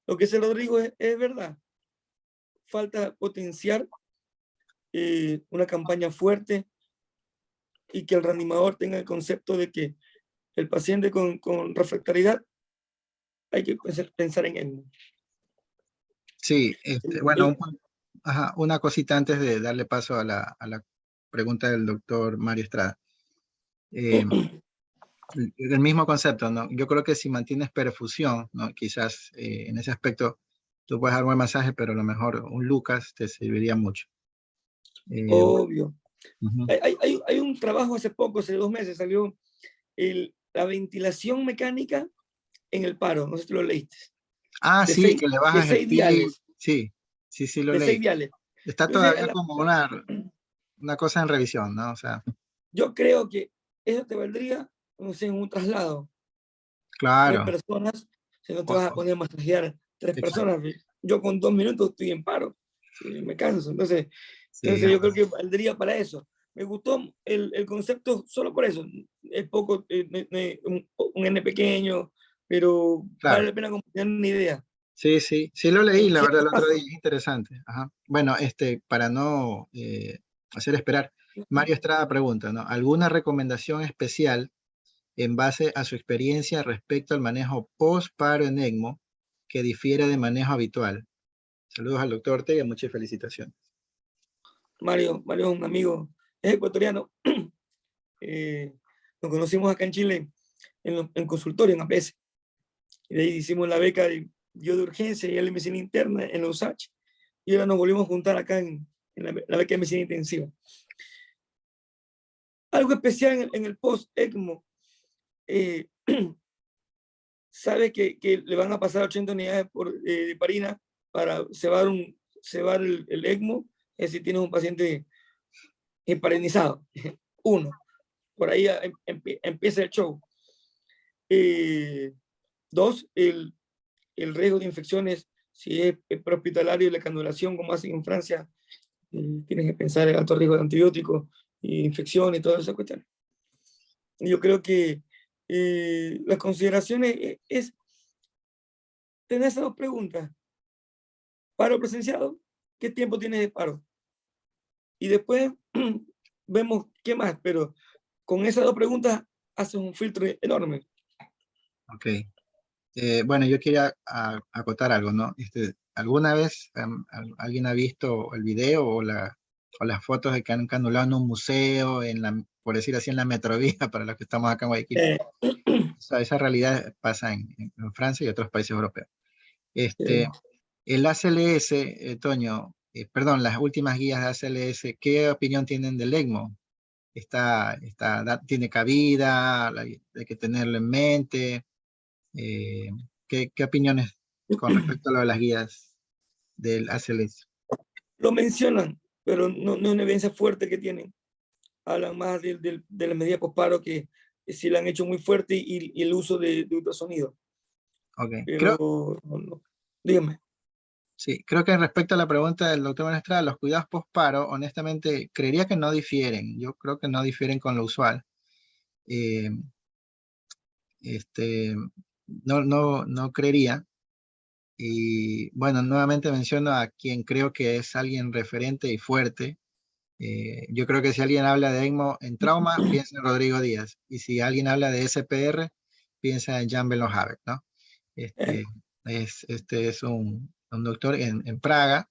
lo que dice Rodrigo es verdad. Falta potenciar una campaña fuerte y que el reanimador tenga el concepto de que el paciente con refractariedad hay que pensar en él. Sí, bueno, una cosita antes de darle paso a la pregunta del doctor Mario Estrada. El mismo concepto, ¿no? Yo creo que si mantienes perfusión, ¿no? Quizás en ese aspecto tú puedes dar buen masaje, pero a lo mejor un Lucas te serviría mucho. Obvio. Hay un trabajo hace poco, hace 2 meses, salió la ventilación mecánica en el paro, no sé si tú lo leíste. Sí, que le bajas el PIB. Sí, lo leí. 6 diales. Está todavía como una cosa en revisión, ¿no? O sea. Yo creo que eso te valdría, no sé, en un traslado. Claro. 3 personas, si no te vas a poner a masajear 3 personas. Yo con 2 minutos estoy en paro, me canso. Entonces yo creo que valdría para eso. Me gustó el concepto solo por eso. Es poco, un N pequeño, pero vale la pena tener una idea. Sí lo leí, la verdad, el otro día, es interesante. Bueno, para no hacer esperar, Mario Estrada pregunta, ¿no? ¿Alguna recomendación especial en base a su experiencia respecto al manejo post-paro en ECMO que difiere de manejo habitual? Saludos al doctor Ortega, muchas felicitaciones. Mario es un amigo, es ecuatoriano. Nos conocimos acá en Chile en consultorio, en APS. Y de ahí hicimos la beca de urgencia y la medicina interna en la USACH. y ahora nos volvimos a juntar acá en la beca de medicina intensiva. Algo especial en el post-ECMO, sabe que le van a pasar 80 unidades de heparina para cebar el ECMO, es si tienes un paciente heparinizado. Uno, por ahí empieza el show. Dos, el riesgo de infecciones, si es prehospitalario y la canulación, como hacen en Francia, tienes que pensar en alto riesgo de antibióticos, infección y todas esas cuestiones. Yo creo que las consideraciones es tener esas dos preguntas. Paro presenciado, ¿qué tiempo tienes de paro? Y después vemos qué más, pero con esas dos preguntas haces un filtro enorme. Ok. Bueno, yo quería acotar algo, ¿no? ¿Alguna vez alguien ha visto el video o las fotos de que han canulado en un museo, por decir así, en la Metrovía, para los que estamos acá en Guayaquil? Esa realidad pasa en Francia y otros países europeos. El ACLS, Toño, perdón, las últimas guías de ACLS, ¿qué opinión tienen del ECMO? ¿Tiene cabida? ¿Hay que tenerlo en mente? ¿Qué opiniones con respecto a lo de las guías del ACLS? Lo mencionan, pero no es una evidencia fuerte que tienen. Hablan más de la medida posparo, que sí la han hecho muy fuerte, y el uso de ultrasonido. Ok, Pero no. Dígame. Sí, creo que respecto a la pregunta del doctor Menestrada, los cuidados posparo, honestamente, creería que no difieren. Yo creo que no difieren con lo usual. Eh, no creería. Y bueno, nuevamente menciono a quien creo que es alguien referente y fuerte. Yo creo que si alguien habla de ECMO en trauma, piensa en Rodrigo Díaz. Y si alguien habla de SPR, piensa en Jan Belohavec, ¿no? Este es un doctor en Praga,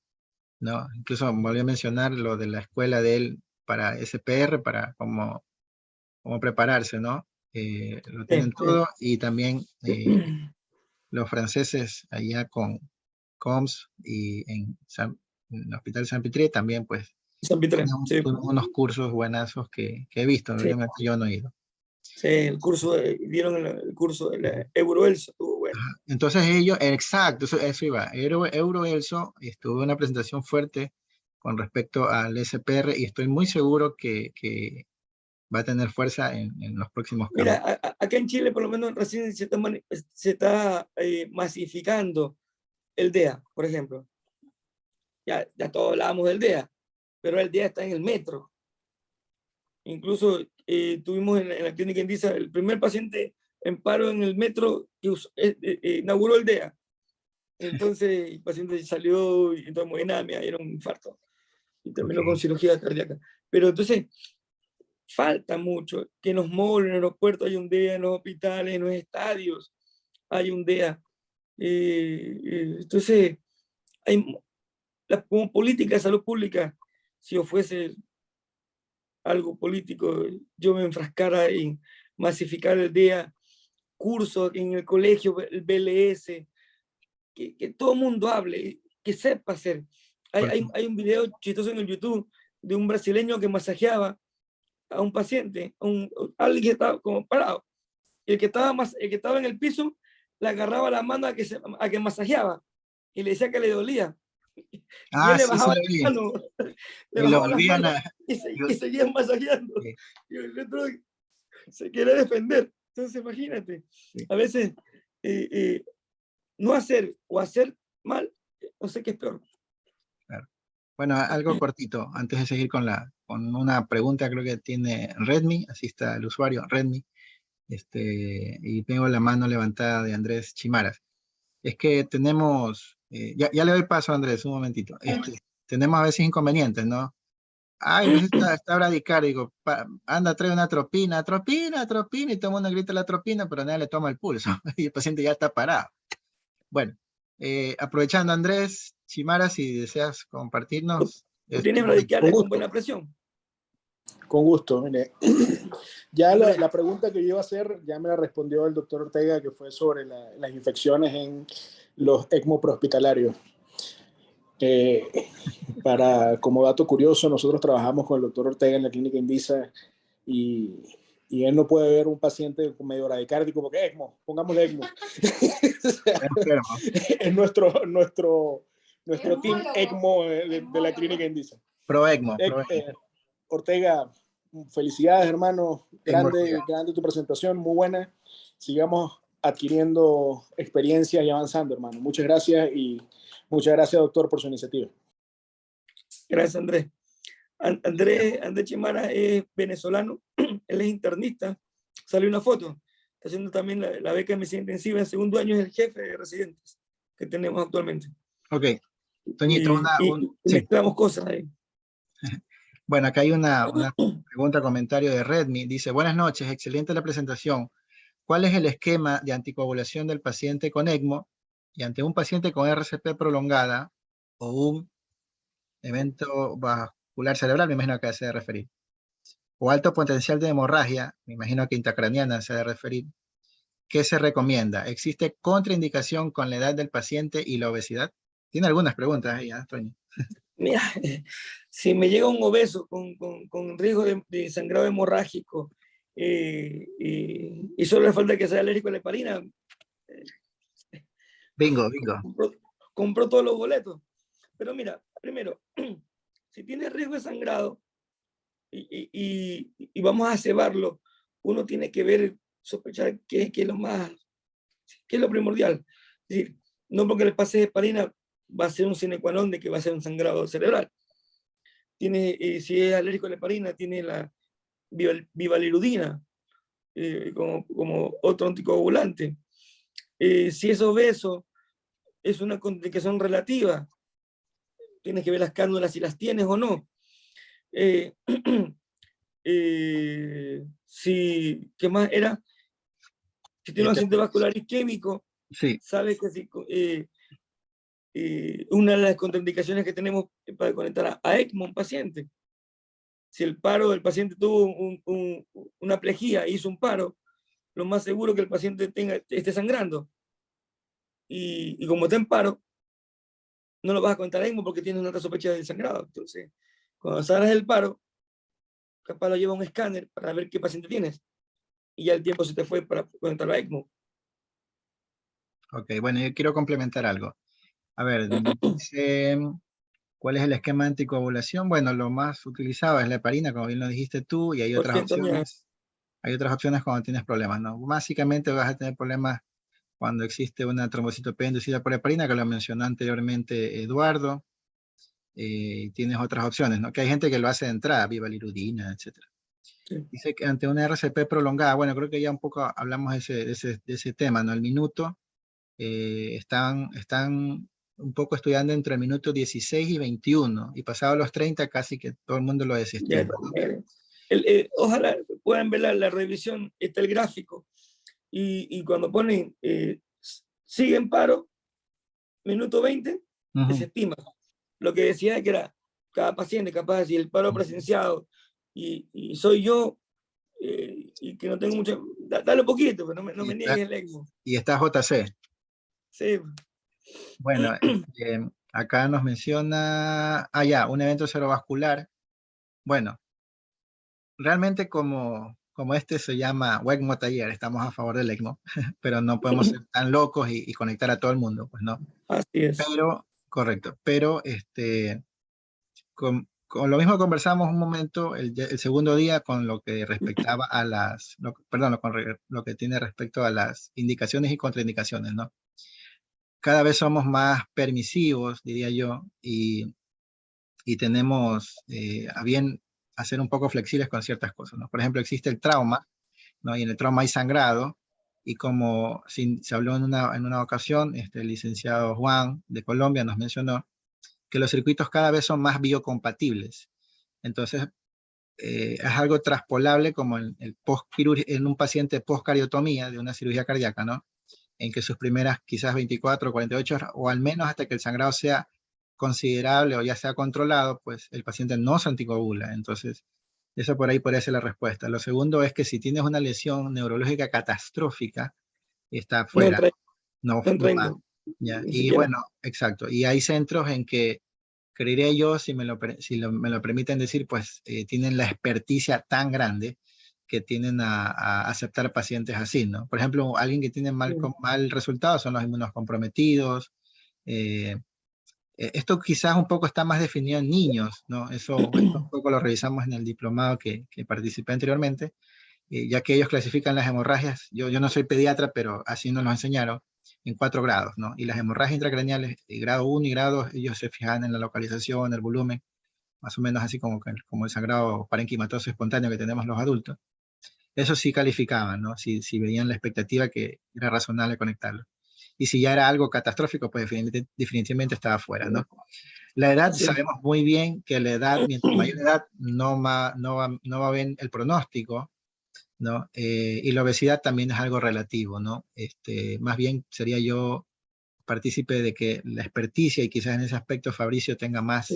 ¿no? Incluso volví a mencionar lo de la escuela de él para SPR, para cómo prepararse, ¿no? Lo tienen todo, y también los franceses allá con COMS y en el Hospital San Petri también, pues, San Peter, sí. unos cursos buenazos que he visto, Sí. yo no he ido. Sí, dieron el curso de la Euroelso, estuvo bueno. Entonces ellos, exacto, eso iba. Euroelso estuvo una presentación fuerte con respecto al SPR, y estoy muy seguro que va a tener fuerza en los próximos cambios. Mira, acá en Chile por lo menos recién se está masificando el DEA, por ejemplo. Ya todos hablábamos del DEA, pero el DEA está en el metro. Incluso tuvimos en la clínica Indisa el primer paciente en paro en el metro que inauguró el DEA. Entonces el paciente salió y entró en hemodinamia, era un infarto, y terminó con cirugía cardíaca. Pero entonces falta mucho que en los malls, en los aeropuertos hay un DEA, en los hospitales, en los estadios hay un DEA. Entonces, como política de salud pública, si yo fuese algo político, yo me enfrascara en masificar el DEA, cursos en el colegio, el BLS, que todo el mundo hable, que sepa hacer. Hay un video chistoso en el YouTube de un brasileño que masajeaba a un paciente, alguien que estaba como parado. El que estaba en el piso le agarraba la mano a que masajeaba y le decía que le dolía. Y él le bajaba la mano, le bajaba las manos y seguían masajeando. Sí. Y el otro se quiere defender. Entonces, imagínate, a veces no hacer o hacer mal, no sé qué es peor. Claro. Bueno, algo cortito, antes de seguir con una pregunta, creo que tiene Redmi, así está el usuario, Redmi, y tengo la mano levantada de Andrés Chimaras. Es que tenemos, ya le doy paso a Andrés, un momentito. Tenemos a veces inconvenientes, ¿no? Ay, a veces está bradicardio, digo, anda, trae una tropina, y todo el mundo grita la tropina, pero nadie le toma el pulso, y el paciente ya está parado. Bueno, aprovechando, Andrés Chimaras, si deseas compartirnos. ¿Tienes bradicardia con buena presión? Con gusto, mire. Ya la pregunta que yo iba a hacer, ya me la respondió el doctor Ortega, que fue sobre las infecciones en los ECMO prehospitalarios. Como dato curioso, nosotros trabajamos con el doctor Ortega en la clínica Indisa y él no puede ver un paciente con medio bradicárdico porque ECMO, pongámosle ECMO. Es nuestro team ECMO de la clínica Indisa. Pro ECMO. Ortega, felicidades, hermano. Grande tu presentación, muy buena. Sigamos adquiriendo experiencia y avanzando, hermano. Muchas gracias y muchas gracias, doctor, por su iniciativa. Gracias, Andrés. Andrés Chimara es venezolano, él es internista, sale una foto, está haciendo también la beca de medicina intensiva, en segundo año es el jefe de residentes que tenemos actualmente. Ok, Toñito, mezclamos cosas ahí. Bueno, acá hay una pregunta, comentario de Redmi, dice, buenas noches, excelente la presentación. ¿Cuál es el esquema de anticoagulación del paciente con ECMO y ante un paciente con RCP prolongada o un evento vascular cerebral, me imagino que se debe referir, o alto potencial de hemorragia, me imagino que intracraniana se debe referir? ¿Qué se recomienda? ¿Existe contraindicación con la edad del paciente y la obesidad? Tiene algunas preguntas ahí, Toño. Mira, si me llega un obeso con riesgo de sangrado hemorrágico y solo le falta que sea alérgico a la heparina, bingo. Compró todos los boletos. Pero mira, primero, si tiene riesgo de sangrado y vamos a cebarlo, uno tiene que ver, sospechar qué es lo primordial. Es decir, no porque le pase heparina va a ser un sine qua non de que va a ser un sangrado cerebral. Si es alérgico a la heparina, tiene la bivalirudina como otro anticoagulante. Si es obeso, es una contraindicación relativa. Tienes que ver las cánulas si las tienes o no. ¿Qué más era? Si tiene un accidente vascular isquémico, sí. Sabes que si, una de las contraindicaciones que tenemos para conectar a ECMO a un paciente, si el paro del paciente tuvo una plejía e hizo un paro, lo más seguro que el paciente esté sangrando. Y como está en paro, no lo vas a conectar a ECMO porque tiene una alta sospecha de sangrado. Entonces, cuando salgas del paro, capaz lo lleva a un escáner para ver qué paciente tienes. Y ya el tiempo se te fue para conectarlo a ECMO. Ok, bueno, yo quiero complementar algo. A ver, dice, ¿cuál es el esquema de anticoagulación? Bueno, lo más utilizado es la heparina, como bien lo dijiste tú, y hay otras opciones. Hay otras opciones cuando tienes problemas, ¿no? Básicamente vas a tener problemas cuando existe una trombocitopenia inducida por heparina, que lo mencionó anteriormente Eduardo. Tienes otras opciones, ¿no? Que hay gente que lo hace de entrada, bivalirudina, etc. Sí. Dice que ante una RCP prolongada, bueno, creo que ya un poco hablamos de ese tema, ¿no? El minuto, están un poco estudiando entre el minuto 16 y 21, y pasado los 30 casi que todo el mundo lo desestima, ¿no? Ojalá puedan ver la revisión, está el gráfico, y cuando ponen sigue en paro, minuto 20, desestima. Lo que decía que era cada paciente, capaz, si el paro presenciado y soy yo, y que no tengo mucho, dale un poquito, pero no me niegues el ECMO. Y está JC. Sí. Bueno, acá nos menciona, un evento cerebrovascular. Bueno, realmente como este se llama ECMO Taller, estamos a favor del ECMO, pero no podemos ser tan locos y conectar a todo el mundo, pues no. Así es. Pero, correcto, pero con lo mismo conversamos un momento el segundo día con lo que respectaba a lo que tiene respecto a las indicaciones y contraindicaciones, ¿no? Cada vez somos más permisivos, diría yo, y tenemos a bien hacer un poco flexibles con ciertas cosas, ¿no? Por ejemplo, existe el trauma, ¿no? Y en el trauma hay sangrado, y como se habló en una ocasión, el licenciado Juan de Colombia nos mencionó que los circuitos cada vez son más biocompatibles. Entonces, es algo traspolable como en un paciente post-cardiotomía de una cirugía cardíaca, ¿no? En que sus primeras quizás 24 o 48 horas, o al menos hasta que el sangrado sea considerable o ya sea controlado, pues el paciente no se anticoagula. Entonces, eso por ahí podría ser la respuesta. Lo segundo es que si tienes una lesión neurológica catastrófica, está fuera. No, ¿ya? y bueno, exacto. Y hay centros en que creería yo, si me lo permiten decir, pues tienen la experticia tan grande que tienden a aceptar pacientes así, ¿no? Por ejemplo, alguien que tiene mal resultado son los inmunocomprometidos. Esto quizás un poco está más definido en niños, ¿no? Eso un poco lo revisamos en el diplomado que participé anteriormente, ya que ellos clasifican las hemorragias, yo no soy pediatra, pero así nos lo enseñaron, en 4 grados, ¿no? Y las hemorragias intracraneales, grado 1 y grado 2, ellos se fijan en la localización, el volumen, más o menos así como el sangrado parenquimatoso espontáneo que tenemos los adultos. Eso sí calificaban, ¿no? Si veían la expectativa que era razonable conectarlo. Y si ya era algo catastrófico, pues definitivamente estaba fuera, ¿no? La edad, Sí. sabemos muy bien que la edad, mientras mayor edad, no va bien el pronóstico, ¿no? Y la obesidad también es algo relativo, ¿no? Más bien sería yo partícipe de que la experticia y quizás en ese aspecto Fabricio tenga más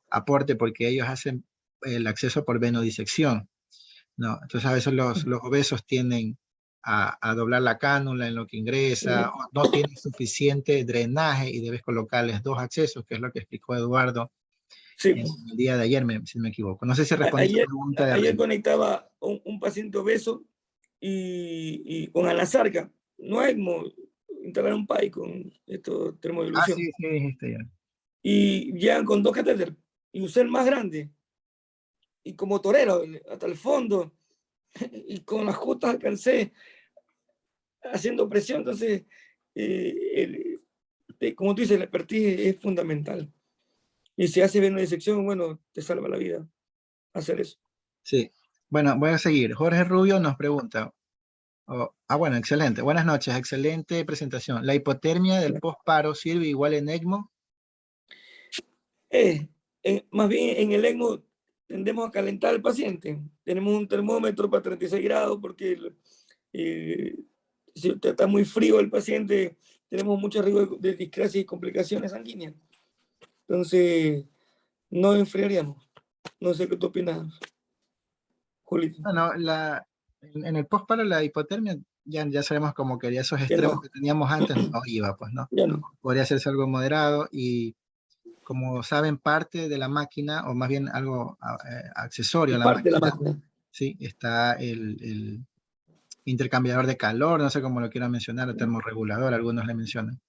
aporte porque ellos hacen el acceso por venodisección, ¿no? Entonces a veces los obesos tienden a doblar la cánula en lo que ingresa, o no tienen suficiente drenaje y debes colocarles 2 accesos, que es lo que explicó Eduardo Sí. en el día de ayer, si no me equivoco. No sé si respondí a la pregunta de Ayer conectaba un paciente obeso y con Alasarca, no ECMO, instalar un PAI con esto, termodilución. sí, dijiste ya. Y llegan con 2 catéteres y usé el más grande y como torero hasta el fondo y con las justas alcancé haciendo presión. Entonces como tú dices, la expertise es fundamental y si haces bien una disección, bueno, te salva la vida hacer eso. Sí, bueno, voy a seguir. Jorge Rubio nos pregunta, bueno, excelente, buenas noches, excelente presentación. ¿La hipotermia del postparo sirve igual en ECMO? Más bien en el ECMO tendemos a calentar al paciente. Tenemos un termómetro para 36 grados porque si está muy frío el paciente, tenemos mucho riesgo de discrasia y complicaciones sanguíneas. Entonces, no enfriaríamos. No sé qué tú opinas, Julito. Bueno, en el postparo la hipotermia, ya sabemos como que esos extremos que teníamos antes no iba, pues, ¿no? Ya no. Podría hacerse algo moderado y como saben, parte de la máquina, o más bien algo accesorio a la Parte de la máquina, máquina. sí, está el intercambiador de calor, no sé cómo lo quieran mencionar, o termorregulador, algunos le mencionan,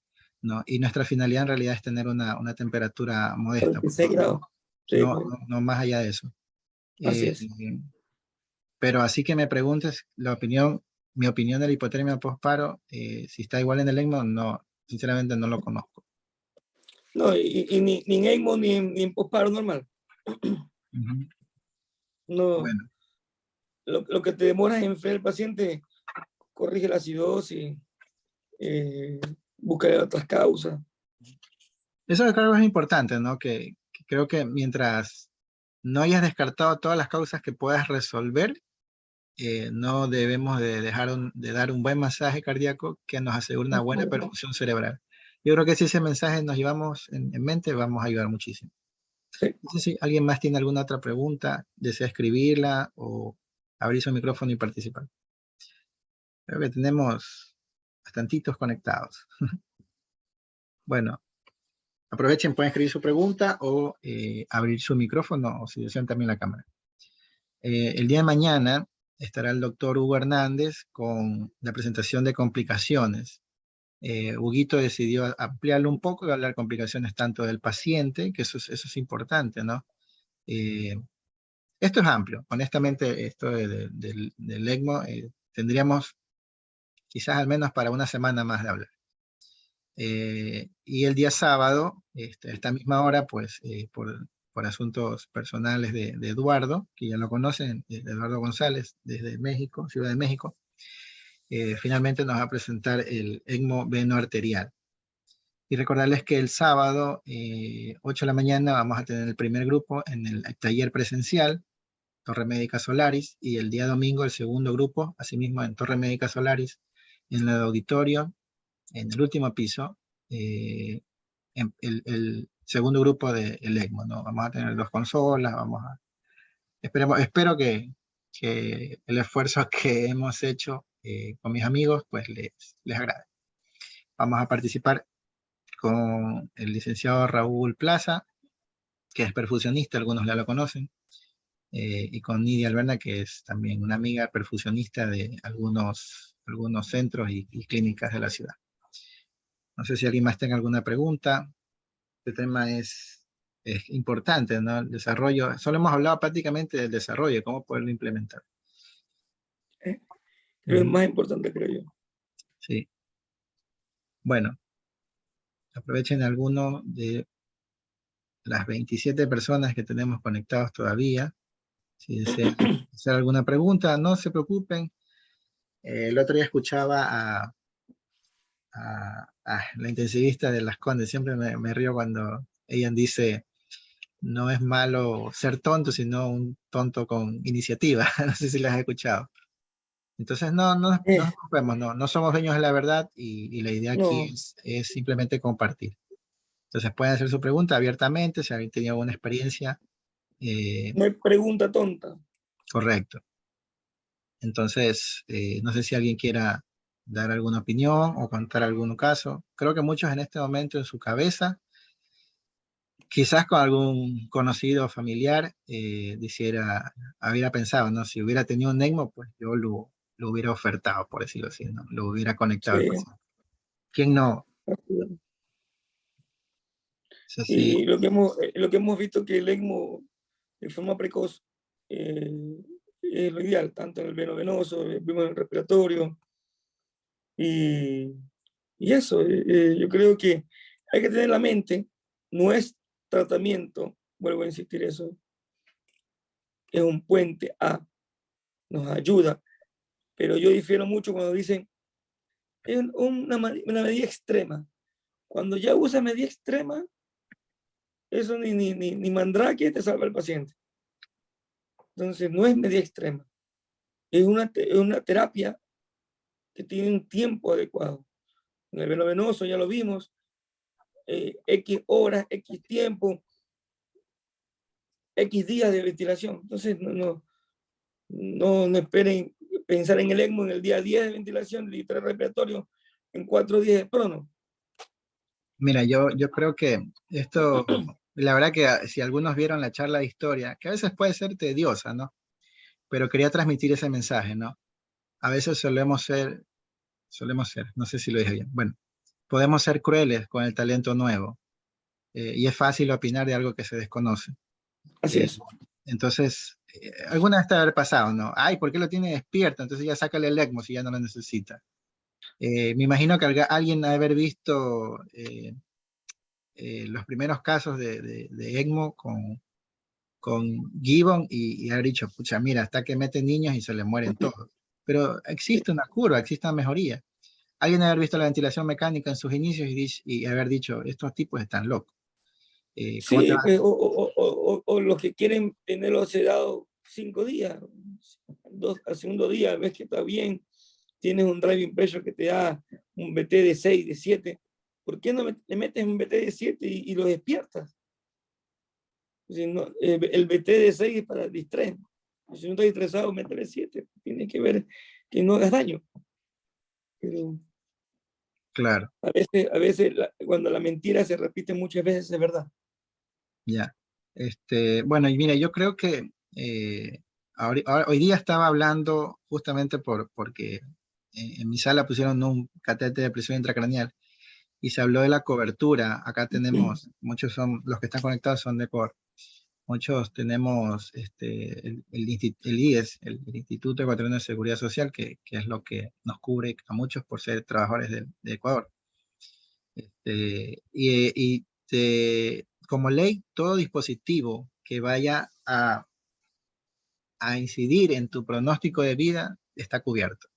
¿no? Y nuestra finalidad en realidad es tener una temperatura modesta, 36 grados. Sí, no más allá de eso. así es. Pero así que me preguntes mi opinión de la hipotermia postparo, si está igual en el ECMO, no, sinceramente no lo conozco. No, y ni en ECMO ni en postparo normal. Uh-huh. No, Bueno. lo que te demoras en enfriar al paciente, corrige la acidosis, busca otras causas. Eso creo que es importante, ¿no? Que creo que mientras no hayas descartado todas las causas que puedas resolver, no debemos de dejar de dar un buen masaje cardíaco que nos asegure una buena perfusión cerebral. Yo creo que si ese mensaje nos llevamos en mente, vamos a ayudar muchísimo. Sí. No sé si alguien más tiene alguna otra pregunta, desea escribirla o abrir su micrófono y participar. Creo que tenemos bastantitos conectados. Bueno, aprovechen, pueden escribir su pregunta o abrir su micrófono o si desean también la cámara. El día de mañana estará el doctor Hugo Hernández con la presentación de complicaciones. Huguito decidió ampliarlo un poco y hablar de complicaciones tanto del paciente, que eso es importante, ¿no? Esto es amplio. Honestamente, esto del ECMO tendríamos quizás al menos para una semana más de hablar. Y el día sábado, a esta misma hora, pues por asuntos personales de Eduardo, que ya lo conocen, de Eduardo González, desde México, Ciudad de México, finalmente nos va a presentar el ECMO venoarterial. Y recordarles que el sábado, 8 de la mañana, vamos a tener el primer grupo en el taller presencial, Torre Médica Solaris, y el día domingo el segundo grupo, asimismo en Torre Médica Solaris, en el auditorio, en el último piso, el segundo grupo del ECMO, ¿no? Vamos a tener 2 consolas, espero que el esfuerzo que hemos hecho con mis amigos, pues les agrade. Vamos a participar con el licenciado Raúl Plaza, que es perfusionista, algunos ya lo conocen, y con Nidia Alberna, que es también una amiga perfusionista de algunos centros y clínicas de la ciudad. No sé si alguien más tenga alguna pregunta. Este tema es importante, ¿no? El desarrollo, solo hemos hablado prácticamente del desarrollo, cómo poderlo implementar. Creo que es más importante, creo yo. Sí. Bueno, aprovechen alguno de las 27 personas que tenemos conectados todavía. Si desean hacer alguna pregunta, no se preocupen. El otro día escuchaba a la intensivista de Las Condes, siempre me río cuando ella dice, no es malo ser tonto, sino un tonto con iniciativa. No sé si las has escuchado. Entonces, no nos preocupemos, no somos dueños de la verdad y la idea aquí No, es simplemente compartir. Entonces, pueden hacer su pregunta abiertamente, si alguien tenía alguna experiencia. no hay pregunta tonta. Correcto. Entonces, no sé si alguien quiera dar alguna opinión o contar algún caso. Creo que muchos en este momento en su cabeza, quizás con algún conocido o familiar, hubiera pensado, ¿no? Si hubiera tenido un ECMO, pues yo lo hubiera ofertado, por decirlo así, ¿no? Lo hubiera conectado al Sí. paciente. ¿Quién no? Eso sí, Y lo que hemos visto que el ECMO de forma precoz es lo ideal, tanto en el veno venoso, vimos en el respiratorio, y eso, yo creo que hay que tener en la mente, no es tratamiento, vuelvo a insistir eso, es un puente a, nos ayuda, pero yo difiero mucho cuando dicen, es una medida extrema. Cuando ya usa medida extrema, eso ni mandrake te salva al paciente. Entonces, no es medida extrema, es una terapia que tiene un tiempo adecuado. En el veno venoso ya lo vimos, X horas, X tiempo, X días de ventilación. Entonces, no esperen pensar en el ECMO en el día 10 de ventilación, el estrés respiratorio en 4 días de prono. mira, yo creo que esto, la verdad que si algunos vieron la charla de historia, que a veces puede ser tediosa, ¿no? Pero quería transmitir ese mensaje, ¿no? A veces solemos ser, no sé si lo dije bien, bueno, podemos ser crueles con el talento nuevo, y es fácil opinar de algo que se desconoce. Así es. Entonces, alguna vez te haber pasado, ¿no? Ay, ¿por qué lo tiene despierto? Entonces ya sácale el ECMO si ya no lo necesita. Me imagino que alguien ha de haber visto los primeros casos de ECMO con Gibbon y haber dicho, pucha, mira, hasta que mete niños y se le mueren todos. Pero existe una curva, existe una mejoría. Alguien haber visto la ventilación mecánica en sus inicios y haber dicho, estos tipos están locos. ¿Cómo te Sí, vas pues, o los que quieren tenerlo sedado 5 días, al segundo día ves que está bien, tienes un driving pressure que te da un BT de 6, de 7, ¿por qué no le metes un BT de 7 y lo despiertas? Si no, el BT de 6 es para distraer. Si no estás estresado, métele 7. Tienes que ver que no hagas daño. Pero Claro, a veces cuando la mentira se repite muchas veces es verdad. ya. Bueno, y mira, yo creo que hoy día estaba hablando justamente porque en mi sala pusieron un catéter de presión intracraneal y se habló de la cobertura. Acá tenemos, muchos son, los que están conectados son de COR. Muchos tenemos el IES, el Instituto Ecuatoriano de Seguridad Social, que es lo que nos cubre a muchos por ser trabajadores de Ecuador. Como ley, todo dispositivo que vaya a incidir en tu pronóstico de vida está cubierto.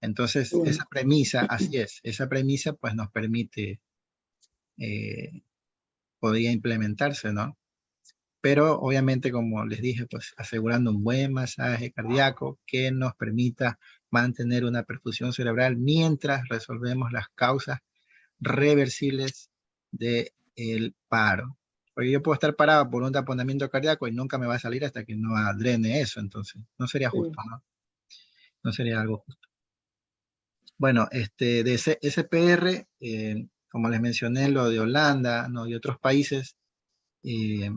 Entonces, Bueno, esa premisa, así es, esa premisa pues nos permite, eh, podría implementarse, ¿no? Pero obviamente, como les dije, pues asegurando un buen masaje cardíaco que nos permita mantener una perfusión cerebral mientras resolvemos las causas reversibles del paro. Porque yo puedo estar parado por un taponamiento cardíaco y nunca me va a salir hasta que no drene eso, entonces no sería justo, ¿no? No sería algo justo. Bueno, de SPR, como les mencioné, lo de Holanda, ¿no? Y otros países, Eh,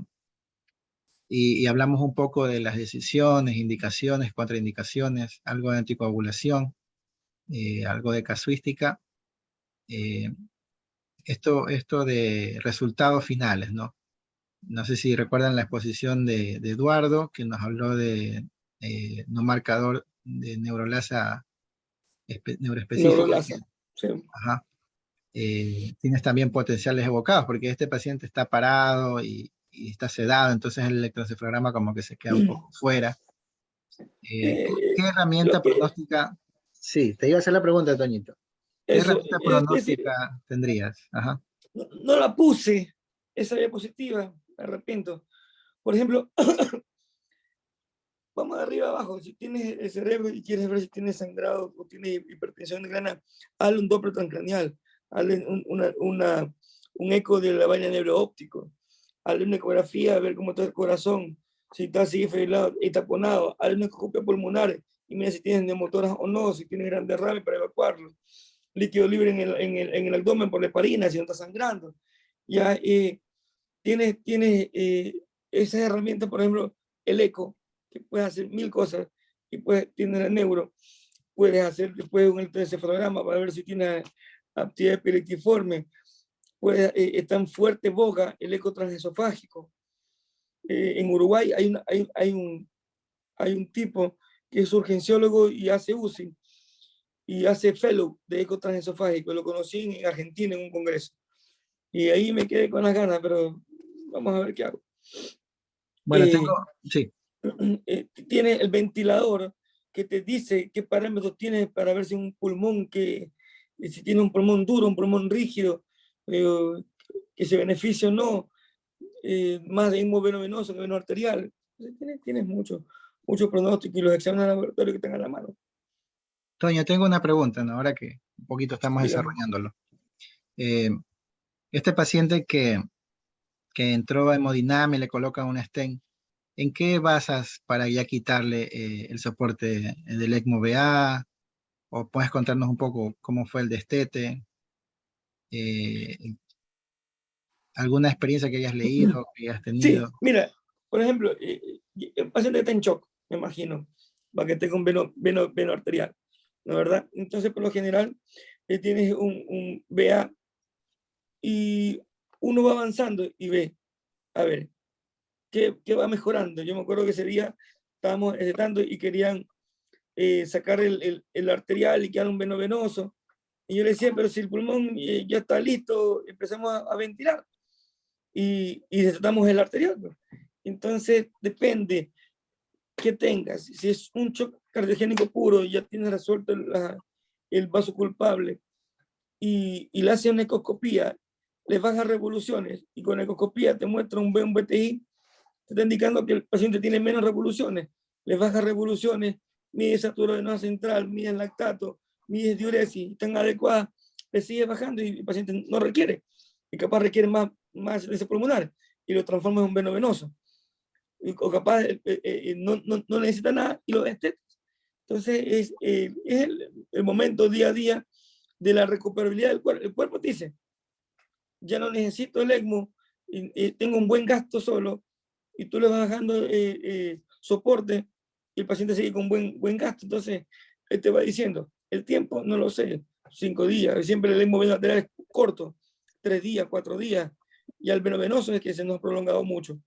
y hablamos un poco de las decisiones, indicaciones, contraindicaciones, algo de anticoagulación, algo de casuística. eh, esto de resultados finales, ¿no? No sé si recuerdan la exposición de Eduardo, que nos habló de no marcador de neurolasa neuroespecífica. Neurolasa. Sí. Ajá. Tienes también potenciales evocados, porque este paciente está parado y está sedado, entonces el electroencefalograma como que se queda un poco fuera. ¿Qué herramienta Lo que, pronóstica? Sí, te iba a hacer la pregunta, Toñito. ¿Qué eso, herramienta es decir, pronóstica tendrías? Ajá. no la puse, esa diapositiva, me arrepiento. Por ejemplo, vamos de arriba abajo, si tienes el cerebro y quieres ver si tienes sangrado o tienes hipertensión de grana, hazle un Doppler transcranial, hazle un eco de la vaina neuroóptico, hazle una ecografía a ver cómo está el corazón, si está así fibrilado y taponado, hazle una ecografía pulmonar y mira si tienes neumotoras o no, si tienes gran derrame para evacuarlo, líquido libre en el abdomen por la heparina, si no está sangrando. Ya tienes esas herramientas, por ejemplo, el eco, que puedes hacer 1000 cosas, y tienes el neuro, puedes hacer después un electroencefalograma para ver si tiene actividad epileptiforme, está en fuerte boga el eco transesofágico. En Uruguay hay un tipo que es urgenciólogo y hace UCI, y hace fellow de eco transesofágico, lo conocí en Argentina en un congreso, y ahí me quedé con las ganas, pero vamos a ver qué hago. Bueno, sí. Tiene el ventilador que te dice qué parámetros tienes para ver si un pulmón si tiene un pulmón duro, un pulmón rígido, que se beneficia o no, más de ritmo venoso que veno arterial. Tienes mucho pronóstico y los exámenes de laboratorio que tengan a la mano. Toño, tengo una pregunta, ¿no? Ahora que un poquito estamos Dígame. desarrollándolo. Este paciente que entró a hemodinamia, le colocan un stent, ¿en qué basas para ya quitarle el soporte del ECMO VA? ¿O puedes contarnos un poco cómo fue el destete? ¿Alguna experiencia que hayas leído, que hayas Sí, tenido? mira, por ejemplo, el paciente está en shock, me imagino, para que tenga un veno arterial, ¿no es verdad? Entonces, por lo general, tienes un VA y uno va avanzando y ve, a ver, ¿qué va mejorando? Yo me acuerdo que ese día estábamos tratando y querían sacar el arterial y quedar un veno venoso. Y yo le decía, pero si el pulmón ya está listo, empezamos a ventilar y desatamos el arterial. Pues. Entonces, depende que tengas. Si es un shock cardiogénico puro y ya tienes resuelto el vaso culpable y le hace una ecoscopía, le baja revoluciones y con la ecoscopía te muestra un BTI, te está indicando que el paciente tiene menos revoluciones, le baja revoluciones, mide saturación central, mide lactato, mide diuresis, están adecuadas, le sigue bajando y el paciente no requiere, y capaz requiere más ese pulmonar y lo transforma en un veno venoso. O capaz no necesita nada y lo estetas. Entonces es el momento día a día de la recuperabilidad del cuerpo. El cuerpo te dice, ya no necesito el ECMO, tengo un buen gasto solo, y tú le vas bajando soporte y el paciente sigue con buen gasto. Entonces, él te va diciendo, el tiempo no lo sé, 5 días, siempre el ECMO lateral es corto, 3 días, 4 días, y al venovenoso es que se nos ha prolongado mucho.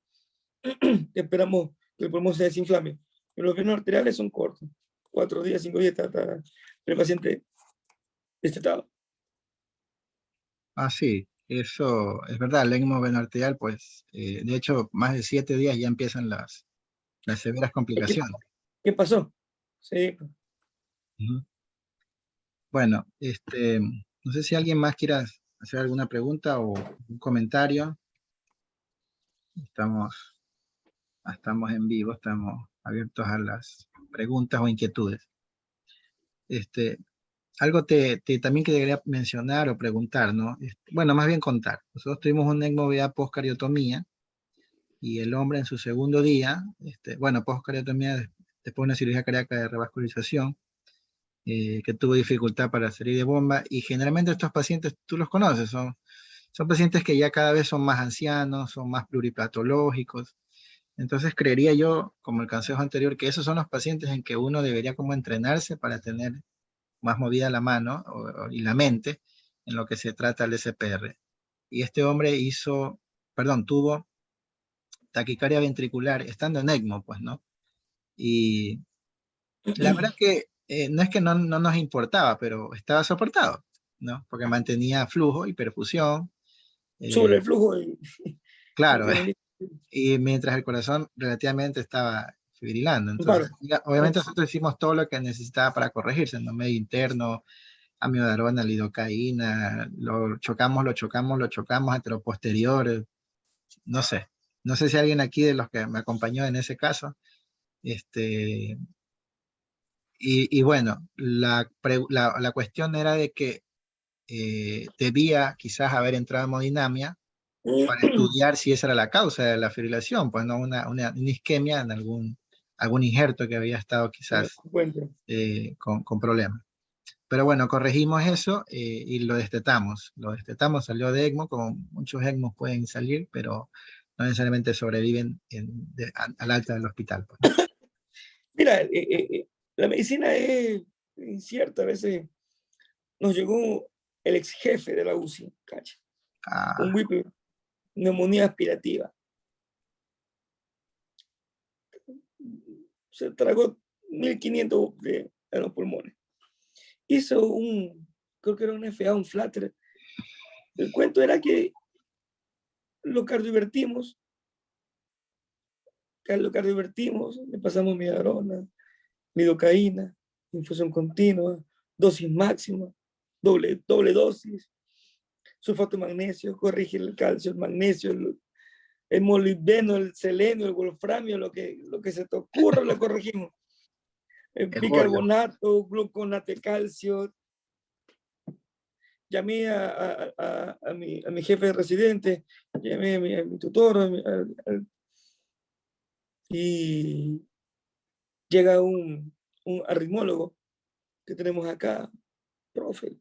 Esperamos que el pulmón se desinflame, pero los venos arteriales son cortos, 4 días, 5 días está el paciente destetado. Ah, sí, eso es verdad, el ECMO venoarterial, pues, de hecho, más de 7 días ya empiezan las severas ¿Qué, complicaciones. qué pasó? Sí. Ujú. Bueno, no sé si alguien más quiera hacer alguna pregunta o un comentario. Estamos, estamos en vivo, estamos abiertos a las preguntas o inquietudes. Algo también que debería mencionar o preguntar, ¿no? Bueno, más bien contar. Nosotros tuvimos un ECMO VA postcariotomía y el hombre en su segundo día, bueno, postcariotomía después de una cirugía cardíaca de revascularización, que tuvo dificultad para salir de bomba, y generalmente estos pacientes, tú los conoces, son son pacientes que ya cada vez son más ancianos, son más pluripatológicos. Entonces creería yo, como el consejo anterior, que esos son los pacientes en que uno debería como entrenarse para tener más movida la mano y la mente en lo que se trata del SPR. Y este hombre tuvo taquicardia ventricular estando en ECMO, pues, ¿no? Y la verdad que no es que no nos importaba, pero estaba soportado, ¿no? Porque mantenía flujo y perfusión. Sobre eh, el flujo claro, intravenoso. y mientras el corazón relativamente estaba fibrilando. Claro, Entonces, obviamente nosotros hicimos todo lo que necesitaba para corregirse, ¿no? Medio interno, amiodarona, lidocaína, lo chocamos entre los posteriores, no sé. No sé si alguien aquí de los que me acompañó en ese caso, este, y bueno, la cuestión era de que debía quizás haber entrado en hemodinamia para estudiar si esa era la causa de la fibrilación, pues no una isquemia en algún injerto que había estado quizás encuentro. con problemas. Pero bueno, corregimos eso y lo destetamos, salió de ECMO, como muchos ECMOs pueden salir, pero no necesariamente sobreviven al alta del hospital, pues, ¿no? Mira, la medicina es incierta. A veces nos llegó el ex jefe de la UCI, cacha, un Ah, WIP, neumonía aspirativa. Se tragó 1500 en los pulmones. Hizo creo que era un FA, un flatter. El cuento era que lo cardiovertimos, le pasamos midabrona, lidocaína, infusión continua, dosis máxima, doble dosis, sulfato de magnesio, corrige el calcio, el magnesio, el molibdeno, el selenio, el wolframio, lo que se te ocurra lo corregimos. El el gorio. bicarbonato, gluconato de calcio. Llamé a mi jefe de residente, llamé a mi tutor, y llega un arritmólogo que tenemos acá, profe,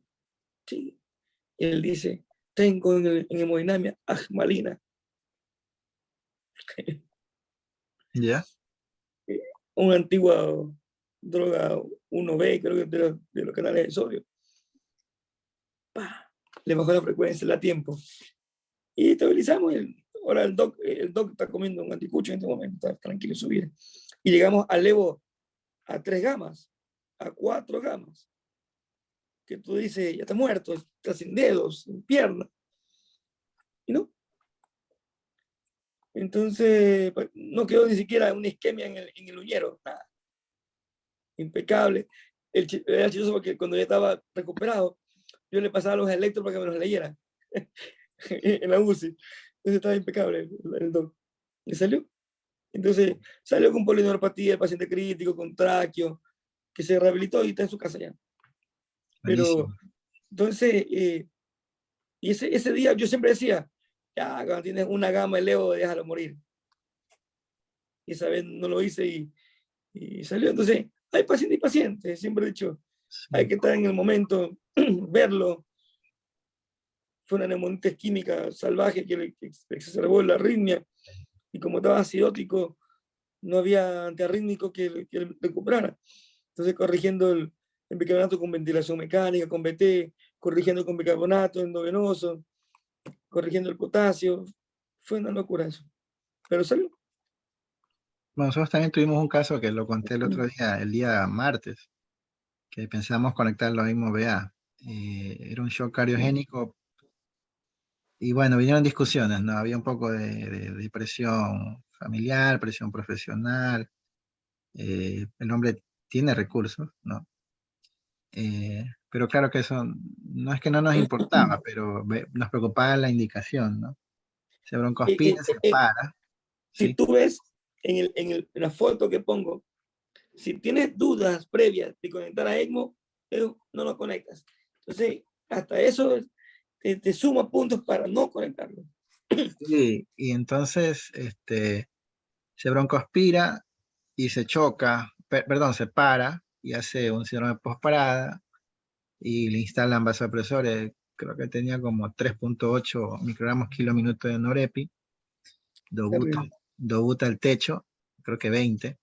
sí. Y él dice, tengo en hemodinamia ajmalina, ¿Ya? una antigua droga 1B, creo que de los canales de sodio. ¡Pah! Le bajó la frecuencia, la tiempo. Y estabilizamos. Ahora el doc está comiendo un anticucho en este momento, está tranquilo su vida. Y llegamos al levo a 3 gamas, a 4 gamas. Que tú dices, ya está muerto, está sin dedos, sin pierna. Y no. Entonces, pues, no quedó ni siquiera una isquemia en el uñero, nada. Impecable. Era chistoso porque cuando ya estaba recuperado, yo le pasaba los electros para que me los leyera en la UCI. Entonces estaba impecable el doc. Y salió. Entonces salió con polineuropatía, el paciente crítico, con tráqueo, que se rehabilitó y está en su casa ya. Pero Buenísimo. entonces, y ese día yo siempre decía, ya, cuando tienes una gama de Leo, déjalo morir. Y esa vez no lo hice y salió. Entonces, hay paciente y paciente, siempre he dicho, hay Sí. que estar en el momento, verlo. Fue una neumonitis química salvaje que exacerbó la arritmia, y como estaba acidótico, no había antiarrítmico que recuperara. Entonces, corrigiendo el bicarbonato con ventilación mecánica, con BT, corrigiendo con bicarbonato endovenoso, corrigiendo el potasio. Fue una locura eso. Pero salió. Bueno, nosotros también tuvimos un caso que lo conté el otro día, el día martes, que pensamos conectarlo a mismo VA. Era un shock cardiogénico y bueno, vinieron discusiones, ¿no? Había un poco de presión familiar, presión profesional. El hombre tiene recursos, ¿no? Pero claro que eso no es que no nos importaba, pero nos preocupaba la indicación, ¿no? Se broncoaspira, se para, Si ¿sí? tú ves en la foto que pongo, si tienes dudas previas de conectar a ECMO, no lo conectas. Entonces, hasta eso te suma puntos para no conectarlo. Sí, y entonces se broncoaspira y se choca, perdón, se para y hace un síndrome de posparada y le instalan vasopresores creo que tenía como 3.8 microgramos kilo minuto de norepi, dobuta al techo, creo que 20,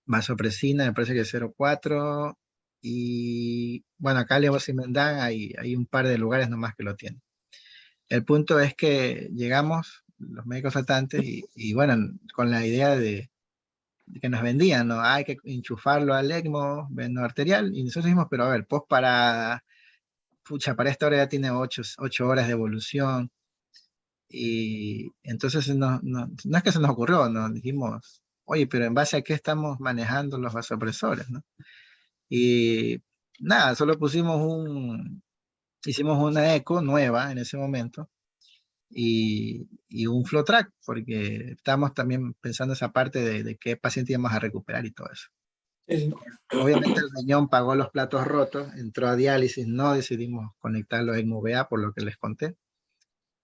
vasopresina, me parece que 0.4, y bueno, acá levosimendan, hay un par de lugares nomás que lo tienen. El punto es que llegamos, los médicos faltantes, y bueno, con la idea de que nos vendían, ¿no? Hay que enchufarlo al ECMO, veno arterial, y nosotros dijimos, pero a ver, pucha, para esta hora ya tiene 8 horas de evolución, y entonces no es que se nos ocurrió, nos dijimos, oye, pero en base a qué estamos manejando los vasopresores, ¿no? Y nada, solo hicimos una eco nueva en ese momento, y un flow track, porque estábamos también pensando esa parte de qué paciente íbamos a recuperar y todo eso. Obviamente el riñón pagó los platos rotos, entró a diálisis, no decidimos conectarlo a ECMO-VA por lo que les conté,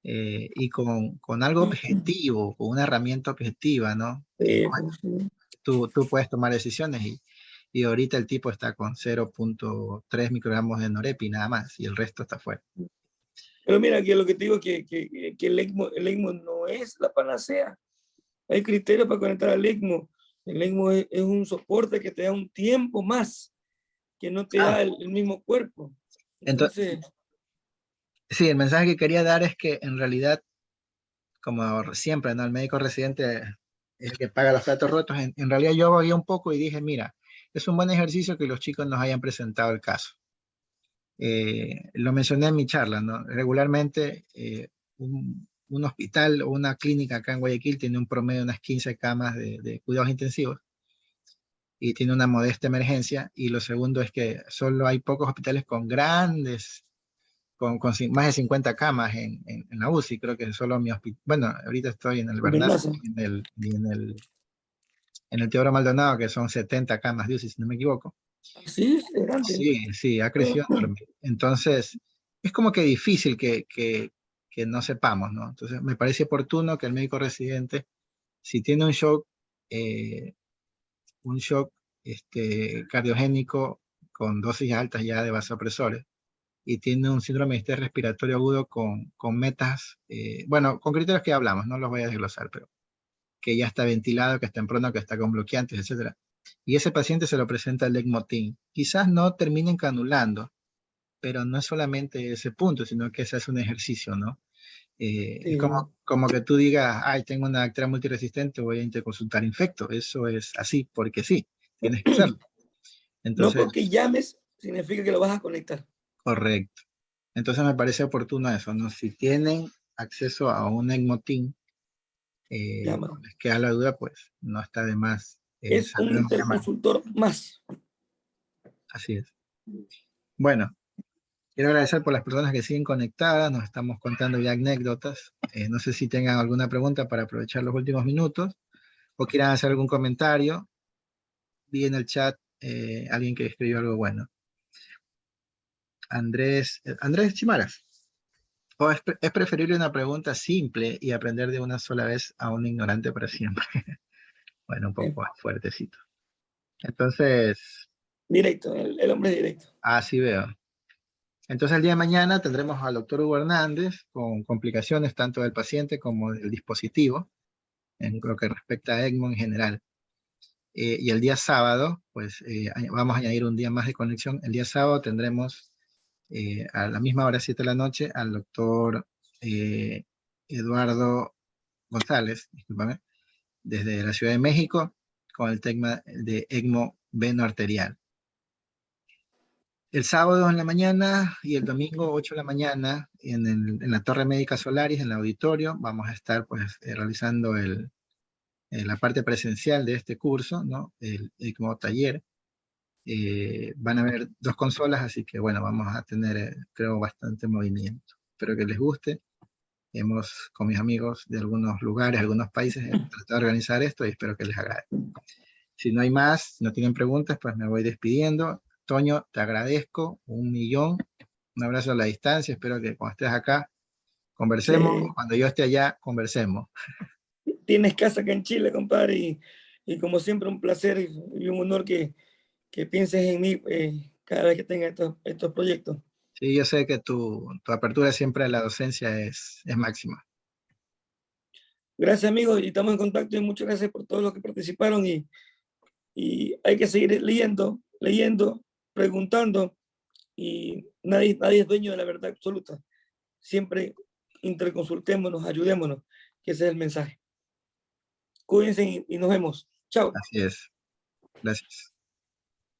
y con algo objetivo, con una herramienta objetiva, ¿no? Bueno, tú puedes tomar decisiones, y ahorita el tipo está con 0.3 microgramos de norepi nada más, y el resto está fuera. Pero mira, que lo que te digo es que el ECMO no es la panacea. Hay criterios para conectar al ECMO. El ECMO es un soporte que te da un tiempo más, que no te da el mismo cuerpo. Entonces, sí, el mensaje que quería dar es que en realidad, como siempre, ¿no? El médico residente es el que paga los platos rotos. En realidad yo abogué un poco y dije, mira, es un buen ejercicio que los chicos nos hayan presentado el caso. Lo mencioné en mi charla, ¿no? Regularmente un hospital o una clínica acá en Guayaquil tiene un promedio de unas 15 camas de cuidados intensivos, y tiene una modesta emergencia, y lo segundo es que solo hay pocos hospitales con más de 50 camas en la UCI. Creo que solo mi hospital, bueno, ahorita estoy en el Bernal en el Teodoro Maldonado, que son 70 camas de UCI, si no me equivoco. sí, es grande. Sí, ha crecido enorme. Entonces, es como que difícil que no sepamos, ¿no? Entonces, me parece oportuno que el médico residente, si tiene un shock cardiogénico con dosis altas ya de vasopresores, y tiene un síndrome de estrés respiratorio agudo con metas, bueno, con criterios que hablamos, no los voy a desglosar, pero que ya está ventilado, que está en prono, que está con bloqueantes, etc. Y ese paciente se lo presenta al ECMO-TIN. Quizás no terminen canulando, pero no es solamente ese punto, sino que se hace un ejercicio, ¿no? Es como que tú digas, ay, tengo una bacteria multiresistente, voy a interconsultar infecto. Eso es así, porque sí, tienes que hacerlo. Entonces, no porque llames significa que lo vas a conectar. Correcto. Entonces me parece oportuno eso, ¿no? Si tienen acceso a un ECMO-TIN, les queda la duda, pues no está de más. Es un interconsultor más. Así es. Bueno, quiero agradecer por las personas que siguen conectadas, nos estamos contando ya anécdotas. No sé si tengan alguna pregunta para aprovechar los últimos minutos, o quieran hacer algún comentario. Vi en el chat alguien que escribió algo bueno. Andrés Chimaras. ¿O es preferible una pregunta simple y aprender de una sola vez a un ignorante para siempre? Bueno, un poco más fuertecito. Entonces... Directo, el hombre es directo. Así veo. Entonces el día de mañana tendremos al doctor Hugo Hernández con complicaciones tanto del paciente como del dispositivo, en lo que respecta a ECMO en general. Y el día sábado, pues vamos a añadir un día más de conexión. El día sábado tendremos a la misma hora, 7 de la noche, al doctor Eduardo González, discúlpame, desde la Ciudad de México, con el tema de ECMO veno arterial. El sábado en la mañana y el domingo 8 de la mañana en la Torre Médica Solaris, en el auditorio, vamos a estar pues realizando la parte presencial de este curso, ¿no? El ECMO taller. Van a haber 2 consolas, así que bueno, vamos a tener, creo, bastante movimiento. Espero que les guste. Con mis amigos de algunos lugares, algunos países, tratado de organizar esto y espero que les agrade. Si no hay más, si no tienen preguntas, pues me voy despidiendo. Toño, te agradezco 1.000.000. Un abrazo a la distancia. Espero que cuando estés acá conversemos. Sí. Cuando yo esté allá, conversemos. Tienes casa acá en Chile, compadre, y como siempre un placer y un honor que pienses en mí cada vez que tenga estos proyectos. Sí, yo sé que tu apertura siempre a la docencia es máxima. Gracias, amigos, y estamos en contacto y muchas gracias por todos los que participaron y hay que seguir leyendo, preguntando y nadie es dueño de la verdad absoluta. Siempre interconsultémonos, ayudémonos, que ese es el mensaje. Cuídense y nos vemos. Chao. Así es. Gracias.